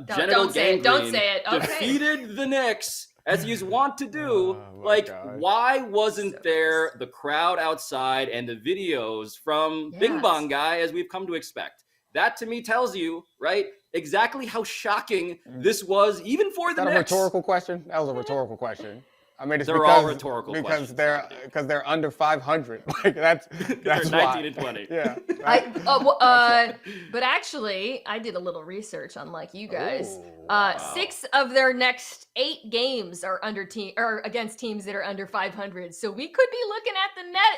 genital gangrene, don't say it. Okay. Defeated the Knicks, as he's wont to do. Why wasn't there the crowd outside and the videos from Bing Bong Guy, as we've come to expect? That, to me, tells you, right, exactly how shocking this was, even for the Knicks. Is that a rhetorical question? That was a rhetorical question. I mean, it's they're all rhetorical because questions. they're under 500. Like, that's they're 19 why. and 20. Yeah. But actually, I did a little research, unlike you guys. Wow. 6 of their next 8 games are against teams that are under 500. So we could be looking at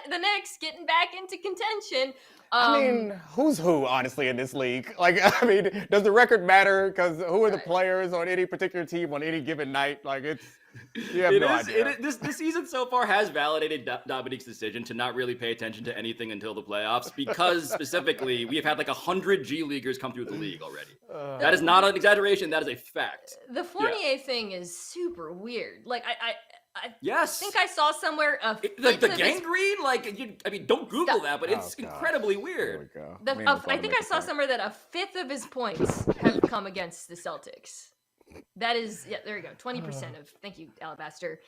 the Knicks getting back into contention. I mean, who's who, honestly, in this league? Like, I mean, does the record matter? Because who are the players on any particular team on any given night? Like, you have no idea. This season so far has validated Dominique's decision to not really pay attention to anything until the playoffs, because specifically we have had like 100 G Leaguers come through the league already. That is not an exaggeration. That is a fact. The Fournier thing is super weird. Like, I yes. think I saw somewhere the gangrene. Like, don't Google that, but it's incredibly weird. I think I saw somewhere that a fifth of his points have come against the Celtics. That is, there you go, 20% of. Thank you, Alabaster.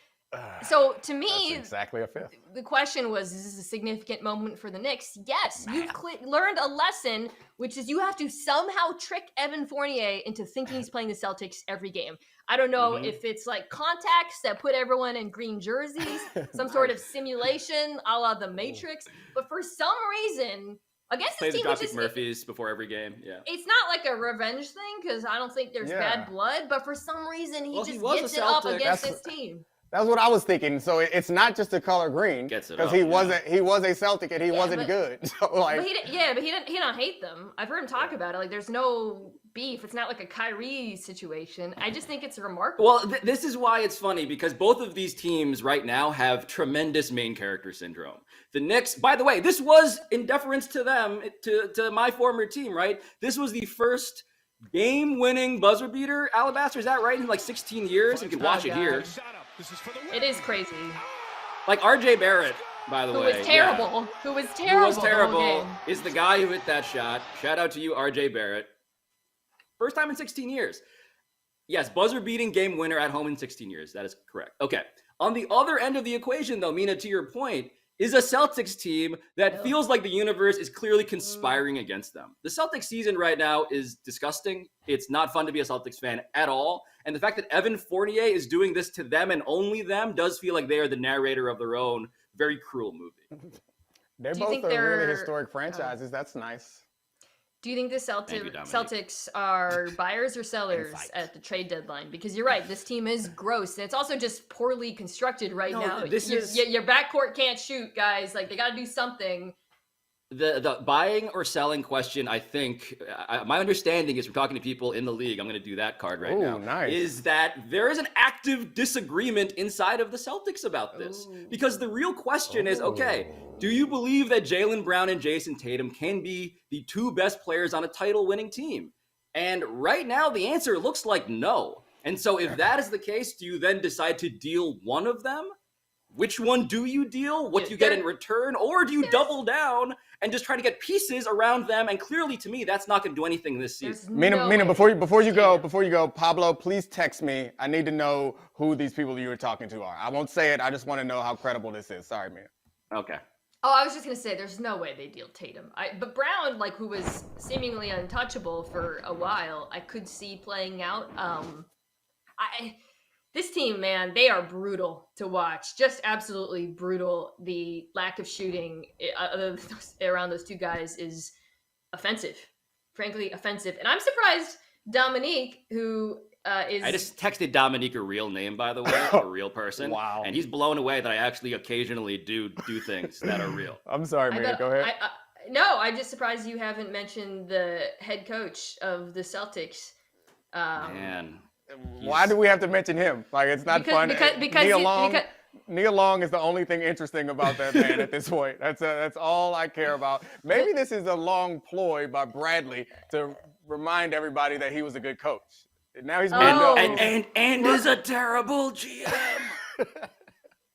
So to me, that's exactly a fifth. The question was, is this a significant moment for the Knicks? Yes, you've learned a lesson, which is you have to somehow trick Evan Fournier into thinking he's playing the Celtics every game. I don't know if it's like contacts that put everyone in green jerseys, some sort of simulation a la the Matrix, but for some reason, against Play this team, the Dropkick Murphys before every game. Yeah, it's not like a revenge thing because I don't think there's bad blood, but for some reason he just gets it up against this team. That's what I was thinking. So it's not just the color green because he was a Celtic and he wasn't good. So like, but he don't hate them. I've heard him talk about it. Like there's no beef. It's not like a Kyrie situation. I just think it's remarkable. Well, this is why it's funny because both of these teams right now have tremendous main character syndrome. The Knicks, by the way, this was in deference to them, to my former team, right? This was the first game-winning buzzer beater, Alabaster. Is that right? In like 16 years, you can watch it here. It is crazy. Like RJ Barrett, by the way. Who was terrible. Who was terrible is the guy who hit that shot. Shout out to you, RJ Barrett. First time in 16 years. Yes, buzzer-beating game winner at home in 16 years. That is correct. Okay. On the other end of the equation, though, Mina, to your point, is a Celtics team that feels like the universe is clearly conspiring against them. The Celtics season right now is disgusting. It's not fun to be a Celtics fan at all. And the fact that Evan Fournier is doing this to them and only them does feel like they are the narrator of their own very cruel movie. They're both really historic franchises. That's nice. Do you think the Celtics are buyers or sellers at the trade deadline? Because you're right, this team is gross. And it's also just poorly constructed right now. Your backcourt can't shoot, guys. Like, they got to do something. The buying or selling question, I think, my understanding is from talking to people in the league, I'm going to do that card right now, nice. Is that there is an active disagreement inside of the Celtics about this. Because the real question is, okay, do you believe that Jaylen Brown and Jason Tatum can be the two best players on a title-winning team? And right now, the answer looks like no. And so if that is the case, do you then decide to deal one of them? Which one do you deal? What do you get in return? Or do you double down and just try to get pieces around them? And clearly, to me, that's not going to do anything this season. Mina, before you go, Pablo, please text me. I need to know who these people you were talking to are. I won't say it. I just want to know how credible this is. Sorry, Mina. Okay. Oh, I was just going to say, there's no way they deal Tatum. But Brown, like, who was seemingly untouchable for a while, I could see playing out. This team, man, they are brutal to watch. Just absolutely brutal. The lack of shooting around those two guys is offensive. Frankly, offensive. And I'm surprised Domonique, who is... I just texted Domonique a real name, by the way, a real person. Wow. And he's blown away that I actually occasionally do things that are real. I'm sorry, Mina. Go ahead. No, I'm just surprised you haven't mentioned the head coach of the Celtics. Man. Why do we have to mention him? Like, it's not fun. Because Neil Long is the only thing interesting about that man at this point. That's all I care about. Maybe this is a long ploy by Bradley to remind everybody that he was a good coach. Now he's and is a terrible GM.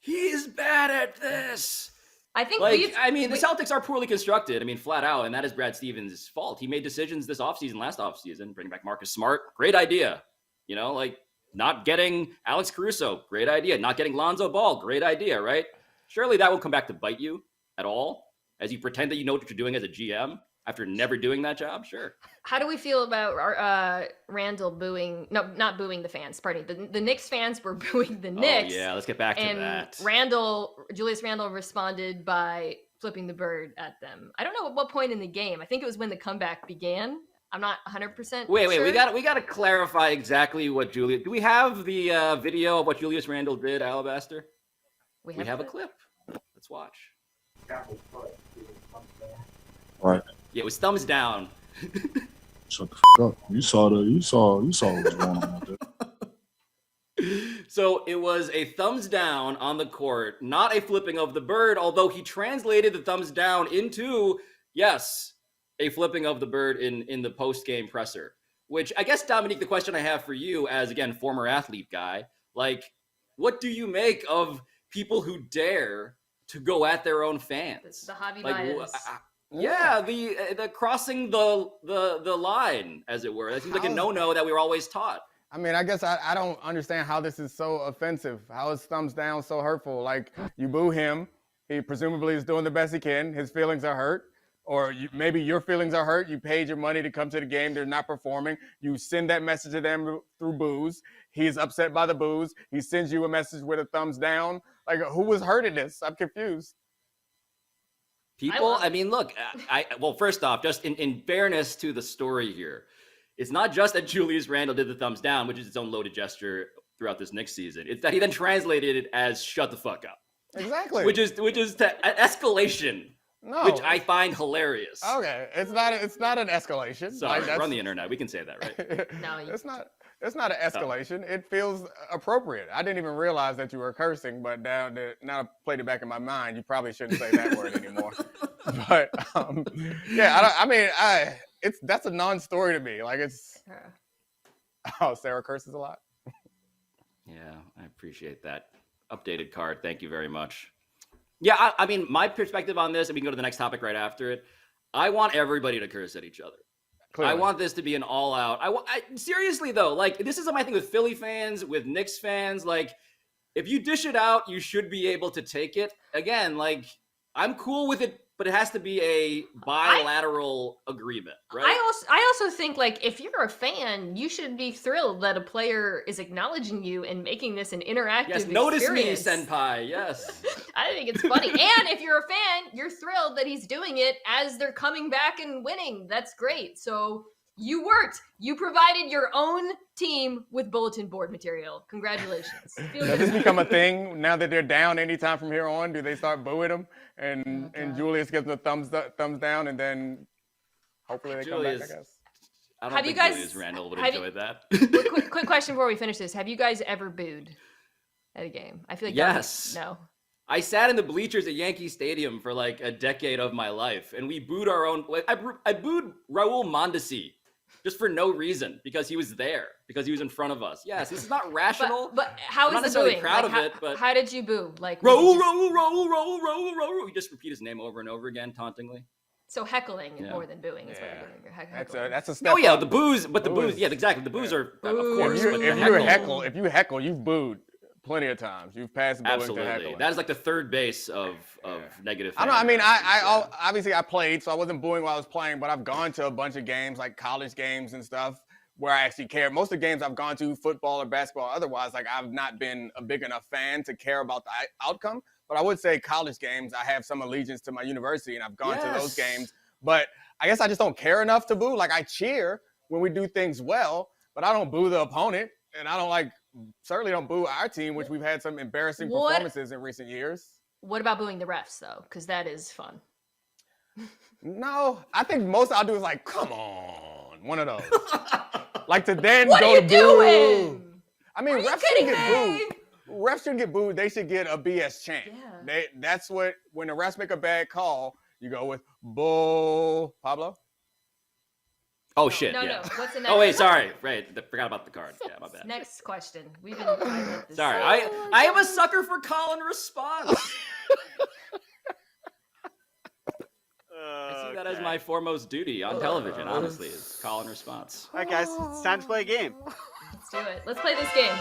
He's bad at this. I think the Celtics are poorly constructed. I mean, flat out, and that is Brad Stevens' fault. He made decisions this offseason, last offseason, bringing back Marcus Smart. Great idea. You know, like not getting Alex Caruso, great idea. Not getting Lonzo Ball, great idea, right? Surely that will come back to bite you at all, as you pretend that you know what you're doing as a GM after never doing that job. Sure. How do we feel about Randall booing? No, not booing the fans. Pardon me. The Knicks fans were booing the Knicks. Oh yeah, let's get back to that. Julius Randle responded by flipping the bird at them. I don't know at what point in the game. I think it was when the comeback began. I'm not 100% Wait, sure. we got to clarify exactly what Julius... Do we have the video of what Julius Randle did, Alabaster? We have a clip. Let's watch. Right. Yeah, it was thumbs down. Shut the f*** up. You saw what was going on out there. So it was a thumbs down on the court, not a flipping of the bird, although he translated the thumbs down into, yes, a flipping of the bird in the post-game presser, which I guess, Domonique, the question I have for you as, again, former athlete guy, like, what do you make of people who dare to go at their own fans? The hobby bias. Yeah, the crossing the line, as it were. That seems like a no-no that we were always taught. I mean, I guess I don't understand how this is so offensive. How is thumbs down so hurtful? Like, you boo him. He presumably is doing the best he can. His feelings are hurt. Or maybe your feelings are hurt. You paid your money to come to the game. They're not performing. You send that message to them through boos. He's upset by the boos. He sends you a message with a thumbs down. Like, who was hurt in this? I'm confused. People, I mean, look, well, first off, just in fairness to the story here, it's not just that Julius Randle did the thumbs down, which is its own loaded gesture throughout this Knicks season. It's that he then translated it as "shut the fuck up," Exactly. which is escalation, no. which I find hilarious. Okay, it's not an escalation. Sorry, Like, we're on the internet. We can say that, right? No, it's not an escalation. It feels appropriate. I didn't even realize that you were cursing, but now I played it back in my mind. You probably shouldn't say that word anymore. But that's a non-story to me. Like it's. Oh, Sarah curses a lot. Yeah, I appreciate that updated card. Thank you very much. Yeah, I mean, my perspective on this, and we can go to the next topic right after it. I want everybody to curse at each other. Clearly. I want this to be an all-out. Seriously though, like this is my thing with Philly fans, with Knicks fans. Like, if you dish it out, you should be able to take it. Again, like I'm cool with it, but it has to be a bilateral agreement, right? I also think like if you're a fan, you should be thrilled that a player is acknowledging you and making this an interactive Yes, notice me, experience. senpai. Yes. I think it's funny. And if you're a fan, you're thrilled that he's doing it as they're coming back and winning. That's great. So you worked. You provided your own team with bulletin board material. Congratulations. Does this become a thing now that they're down anytime from here on? Do they start booing them and Julius gives them a thumbs down and then hopefully they come back, I guess? I don't think Julius Randle would enjoy that. Quick question before we finish this. Have you guys ever booed at a game? I feel like yes. No. I sat in the bleachers at Yankee Stadium for like a decade of my life, and we booed our own. I booed Raul Mondesi just for no reason because he was there, because he was in front of us. Yes, this is not rational. But how I'm is not the necessarily booing? proud Like, of it, but how did you boo? Like Raul. We just repeat his name over and over again, tauntingly. So heckling more than booing is what you're doing. That's a step. Oh yeah, up. the boos, but the boos, yeah, exactly. The boos are of course. If you heckle, you've booed plenty of times. You've passed booing to heckling. Absolutely, that is like the third base of negative. I don't know. I mean, I obviously I played, so I wasn't booing while I was playing, but I've gone to a bunch of games, like college games and stuff, where I actually care. Most of the games I've gone to, football or basketball, otherwise, like I've not been a big enough fan to care about the outcome. But I would say college games, I have some allegiance to my university, and I've gone to those games. But I guess I just don't care enough to boo. Like I cheer when we do things well, but I don't boo the opponent, and I don't certainly don't boo our team, which we've had some embarrassing performances in recent years. What about booing the refs though? Because that is fun. No, I think most I'll do is like, come on, one of those. Like to then what go are you to doing? boo. I mean, refs shouldn't get booed. Refs shouldn't get booed. They should get a BS chant. Yeah. That's what, when the refs make a bad call, you go with bull. Pablo? Oh, shit. No. What's the next? Oh, wait, sorry. Right. Forgot about the card. Yeah, my bad. Next question. We've been talking about this. Sorry. I am a sucker for call and response. I see that as my foremost duty on television, honestly, is call and response. All right, guys, it's time to play a game. Let's do it. Let's play this game.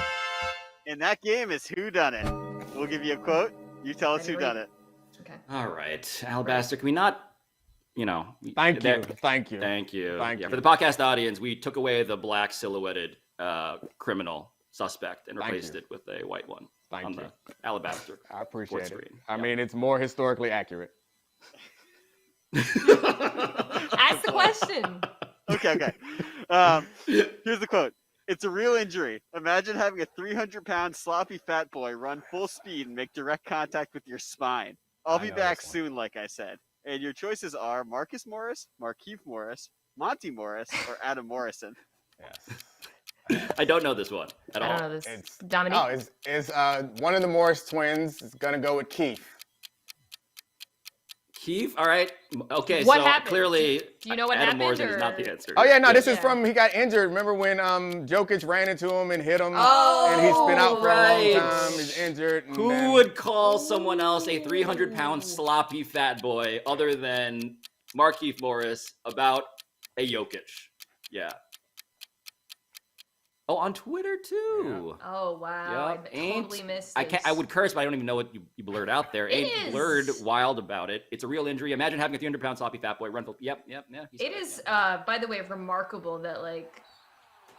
And that game is Whodunnit. We'll give you a quote. You tell us Whodunnit. Okay. All right. Alabaster, can we not, Thank you. Thank you. For the podcast audience, we took away the black silhouetted criminal suspect and replaced it with a white one on the Alabaster. I appreciate it. Screen. I mean, it's more historically accurate. Ask the question. Okay. Here's the quote. It's a real injury. Imagine having a 300-pound sloppy fat boy run full speed and make direct contact with your spine. I'll be back soon, like I said. And your choices are Marcus Morris, Markieff Morris, Monty Morris, or Adam Morrison. Yes. I don't know this one at all. I don't know this. Domonique? It's one of the Morris twins is going to go with Keith. Keith? All right. Okay, what so happened? clearly do you know what Adam happened? Morrison is not the answer. Oh, yeah, no, this is from, he got injured. Remember when Jokic ran into him and hit him? And he's been out for a long time. He's injured. Who would call someone else a 300-pound sloppy fat boy other than Markieff Morris about a Jokic? Yeah. Oh, on Twitter too. Yeah. Oh wow! Yep. I totally missed. I would curse, but I don't even know what you blurred out there. Ain't blurred wild about it. It's a real injury. Imagine having a 300-pound sloppy fat boy run. Yep. Yeah. It is, by the way, remarkable that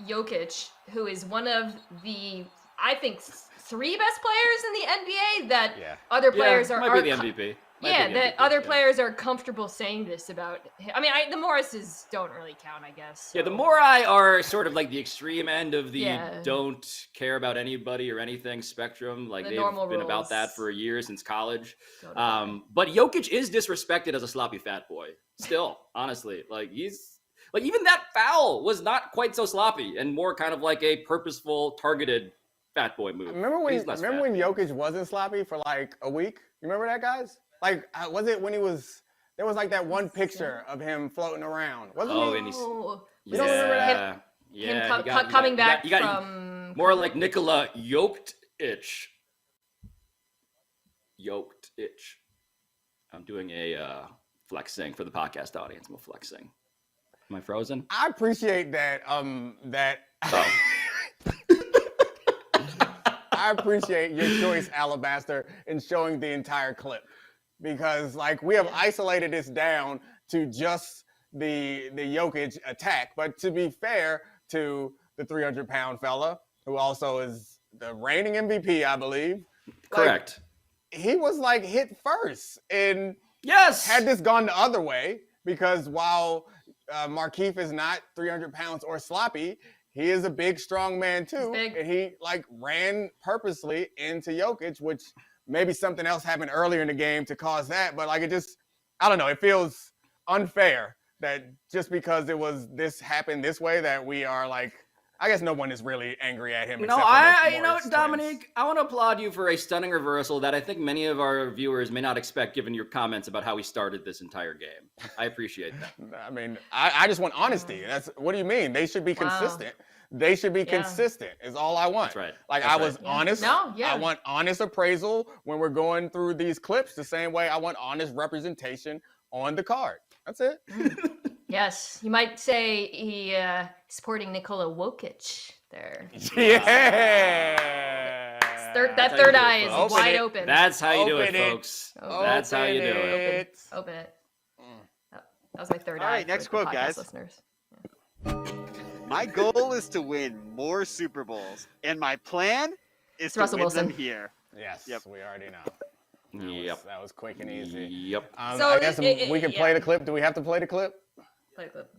Jokic, who is one of the, I think, 3 best players in the NBA, that other players might be the MVP. Yeah, opinion, that but other yeah. players are comfortable saying this about him. I mean, the Morrises don't really count, I guess. Yeah, the so- Morai are sort of like the extreme end of the Yeah. don't care about anybody or anything spectrum. Like The they've normal been about rules. that for a year since college. Totally. But Jokic is disrespected as a sloppy fat boy. Still, honestly, like he's like even that foul was not quite so sloppy and more kind of like a purposeful, targeted fat boy move. Remember when He's less fat. Jokic wasn't sloppy for like a week? You remember that, guys? Like, was it when he was? There was like that one picture of him floating around. Wasn't Oh, he? and he's You don't remember that? Yeah, Him coming back you got from more like Nikola Yoked itch. Yoked itch. I'm doing a flexing for the podcast audience. I'm flexing. Am I frozen? I appreciate that. That. Oh. I appreciate your choice, Alabaster, in showing the entire clip, because like we have isolated this down to just the Jokic attack. But to be fair to the 300-pound fella, who also is the reigning MVP, I believe. Correct. He was like hit first, and Yes. had this gone the other way, because while Markieff is not 300 pounds or sloppy, he is a big, strong man too. Big. And he like ran purposely into Jokic, which maybe something else happened earlier in the game to cause that. But like it just, I don't know, it feels unfair that just because this happened this way that we are like, I guess no one is really angry at him. No, except for the Morris twins. Domonique, I want to applaud you for a stunning reversal that I think many of our viewers may not expect, given your comments about how we started this entire game. I appreciate that. I mean, I just want honesty. That's what do you mean? They should be consistent. They should be consistent is all I want. That's right. Like That's I was right. honest. No, yeah. I want honest appraisal when we're going through these clips the same way I want honest representation on the card. That's it. Yes, you might say he supporting Nikola Jokic there. Yeah. That third eye is folks. wide open. That's how you do it, Open it. folks. That's how you do it. Open it. That was my third All eye. right, next for the quote, podcast guys. Listeners. My goal is to win more Super Bowls, and my plan is to Russell win them Wilson. here. Yes. Yep. We already know. Yep. That was quick and easy. Yep. So I guess it- we can play the clip. Do we have to play the clip? Play clip.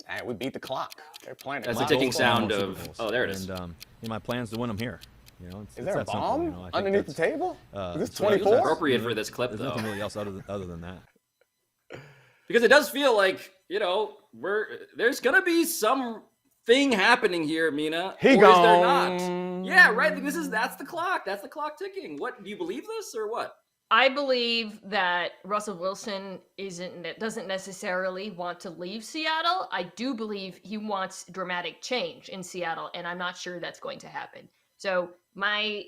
Hey, we beat the clock. They're playing the That's the clock. ticking sound Super of. Bowls. Oh, there it is. And my plans to win them here. You know, Is there a that simple, bomb you know, I think underneath the that's- table? Is this it's what it is. 24? Appropriate for this clip, There's though. nothing really else other than that. Because it does feel like, there's gonna be some thing happening here, Mina. He or is there not? gone. Yeah, right. That's the clock. That's the clock ticking. What do you believe this or what? I believe that Russell Wilson doesn't necessarily want to leave Seattle. I do believe he wants dramatic change in Seattle, and I'm not sure that's going to happen. So my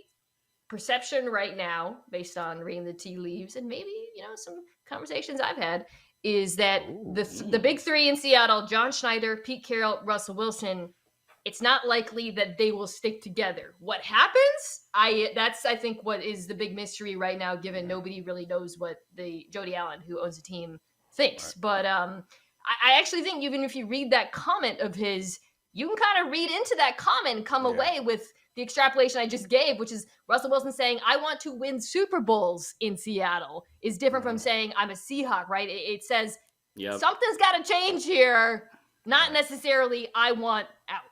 perception right now, based on reading the tea leaves and maybe some conversations I've had, is that the big three in Seattle: John Schneider, Pete Carroll, Russell Wilson. It's not likely that they will stick together. What happens? That's I think what is the big mystery right now, given nobody really knows what the Jody Allen, who owns the team, thinks. Right. But I actually think even if you read that comment of his, you can kind of read into that comment and come away with the extrapolation I just gave, which is Russell Wilson saying, I want to win Super Bowls in Seattle, is different from saying I'm a Seahawk, right? It says something's got to change here, not necessarily I want out.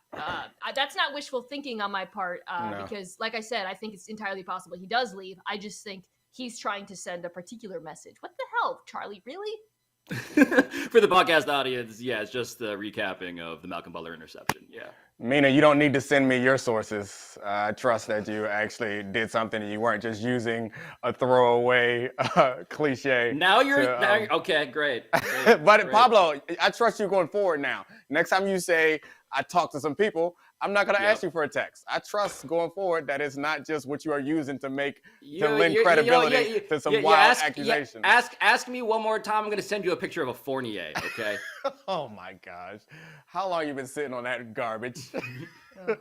That's not wishful thinking on my part, because like I said, I think it's entirely possible he does leave. I just think he's trying to send a particular message. What the hell, Charlie? Really? For the podcast audience, it's just the recapping of the Malcolm Butler interception. Yeah. Mina, you don't need to send me your sources. I trust that you actually did something and you weren't just using a throwaway cliche. Now you're okay, great. But great. Pablo, I trust you going forward now. Next time you say, I talked to some people, I'm not going to ask you for a text. I trust going forward that it's not just what you are using to lend credibility to some wild accusations. Ask me one more time. I'm going to send you a picture of a Fournier, okay? Oh my gosh. How long you been sitting on that garbage?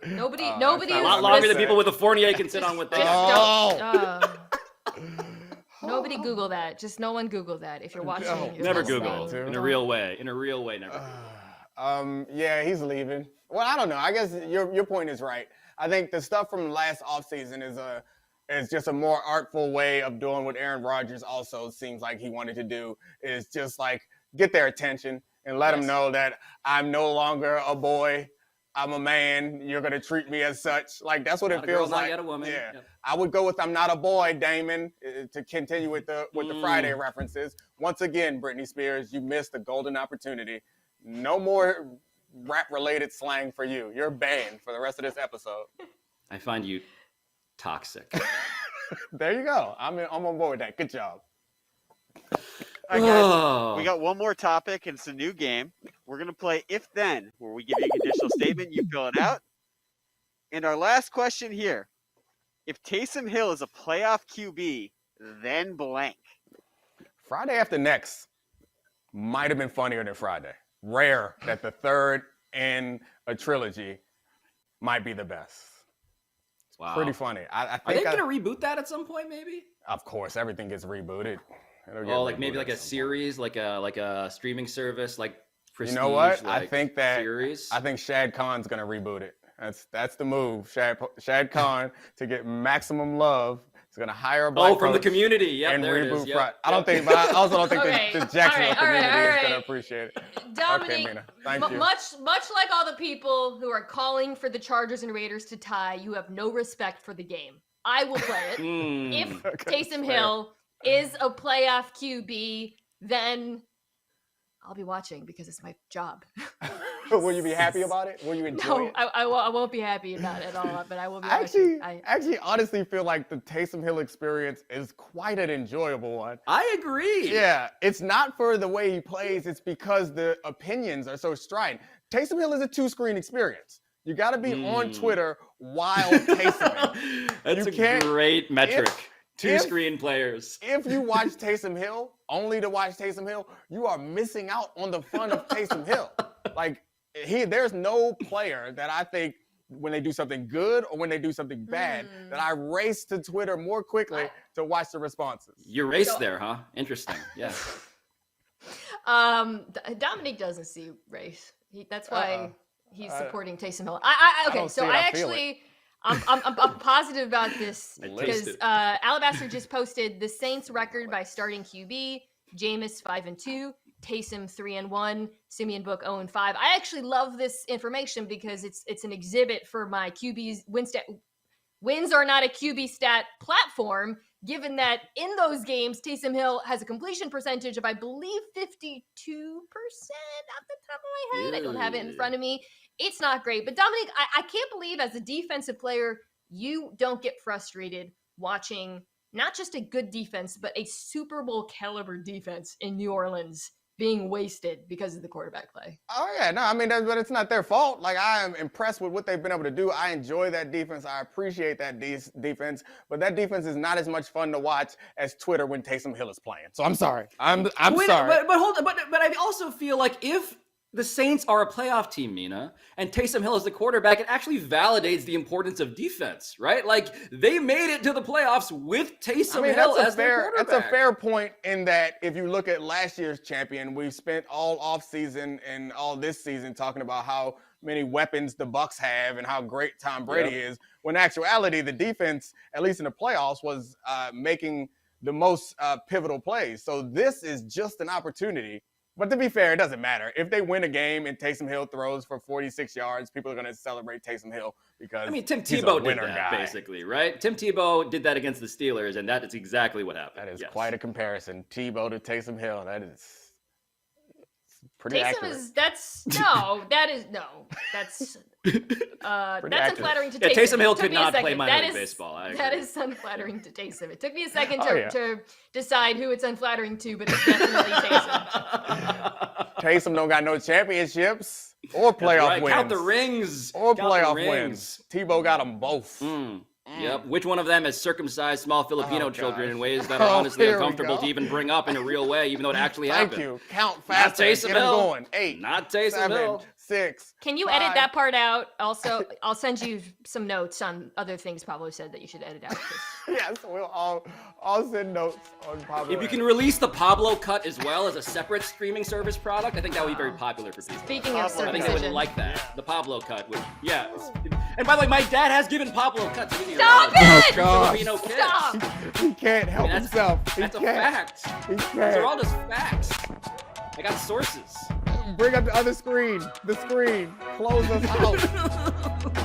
Nobody a lot longer than people with a Fournier can sit on with things. Nobody Google that. Just no one Google that. If you're watching, never Google in a real way. In a real way, never. Yeah, he's leaving. Well, I don't know. I guess your point is right. I think the stuff from last offseason is It's just a more artful way of doing what Aaron Rodgers also seems like he wanted to do, is just like get their attention and let them know that I'm no longer a boy. I'm a man. You're going to treat me as such. Like, that's what Not it a girl, feels not like. yet a woman. Yeah. Yep. I would go with I'm not a boy, Damon, to continue with the Friday references. Once again, Britney Spears, you missed a golden opportunity. No more rap-related slang for you. You're banned for the rest of this episode. I find you toxic. There you go. I'm on board with that. Good job. All right, guys, we got one more topic, and it's a new game. We're going to play If Then, where we give you a conditional statement, you fill it out. And our last question here. If Taysom Hill is a playoff QB, then blank. Friday After Next might have been funnier than Friday. Rare that the third in a trilogy might be the best. Wow. Pretty funny. I Are think they going to reboot that at some point, maybe? Of course, everything gets rebooted. Oh, like maybe like a series, like a streaming service, like Prestige. You know what? Like I think that series. I think Shad Khan's gonna reboot it. That's the move. Shad Khan, to get maximum love, is gonna hire a black from the coach community. Yeah, and there it reboot. is. Yep. I don't think, but I also don't think Okay. the Jacksonville All right. community is gonna appreciate it. Dominique, Okay, Mina. Thank you. much like all the people who are calling for the Chargers and Raiders to tie, you have no respect for the game. I will play it. If Taysom Hill is a playoff QB, then I'll be watching because it's my job. Will you be happy about it? Will you enjoy No, it? I won't be happy about it at all, but I will be watching. Actually, honestly feel like the Taysom Hill experience is quite an enjoyable one. I agree. Yeah, it's not for the way he plays. It's because the opinions are so strident. Taysom Hill is a two-screen experience. You got to be on Twitter while Taysom. That's a great metric. Two-screen players. If you watch Taysom Hill, only to watch Taysom Hill, you are missing out on the fun of Taysom Hill. Like, there's no player that I think when they do something good or when they do something bad that I race to Twitter more quickly to watch the responses. You raced there, huh? Interesting. Yeah. Dominique doesn't see race. That's why he's supporting Taysom Hill. Okay, so I'm positive about this because Alabaster just posted the Saints record by starting QB. Jameis 5-2, Taysom 3-1, Simeon Book 0-5. I actually love this information because it's an exhibit for my QB's wins are not a QB stat platform. Given that in those games, Taysom Hill has a completion percentage of, I believe, 52% off the top of my head. I don't have it in front of me. It's not great. But Dominique, I can't believe as a defensive player, you don't get frustrated watching not just a good defense, but a Super Bowl caliber defense in New Orleans being wasted because of the quarterback play. Oh, yeah. No, I mean, but it's not their fault. Like, I am impressed with what they've been able to do. I enjoy that defense. I appreciate that defense. But that defense is not as much fun to watch as Twitter when Taysom Hill is playing. So I'm sorry. I'm sorry. But hold on. But I also feel like if the Saints are a playoff team, Mina, and Taysom Hill is the quarterback, it actually validates the importance of defense, right? Like, they made it to the playoffs with Taysom Hill as their quarterback. That's a fair point in that if you look at last year's champion, we've spent all offseason and all this season talking about how many weapons the Bucs have and how great Tom Brady is, when in actuality, the defense, at least in the playoffs, was making the most pivotal plays. So this is just an opportunity. But to be fair, it doesn't matter. If they win a game and Taysom Hill throws for 46 yards, people are going to celebrate Taysom Hill because Tim he's Tebow a winner did that, guy. Basically, right? Tim Tebow did that against the Steelers, and that is exactly what happened. That is quite a comparison. Tebow to Taysom Hill. That is pretty accurate. That's unflattering to Taysom. Taysom Hill It took could me a not play second. minor league baseball. I agree. That is unflattering to Taysom. It took me a second to decide who it's unflattering to, but it's definitely Taysom. Taysom don't got no championships or playoff wins. Count the rings. Or Count playoff the wins. Tebow got them both. Yep. Which one of them has circumcised small Filipino children in ways that are Oh, honestly here we uncomfortable go. to even bring up in a real way, even though it actually happened? Thank you. Count faster. Taysom Get him Hill. going. 8. Not Taysom 7, Hill. 6. Can you 5. edit that part out? Also, I'll send you some notes on other things Pablo said that you should edit out. 'cause- Yes, we'll all send notes on Pablo. If you can release the Pablo cut as well as a separate streaming service product, I think that would be very popular for people. Speaking of I think they would circumcision. like that. The Pablo cut would, yeah. And by the way, my dad has given Pablo cuts. Stop it! God. Be no kids. Stop! He can't help That's- himself. He That's a can't. fact. He They're all can't. just facts. I got sources. Bring up the other screen. The screen. Close us out.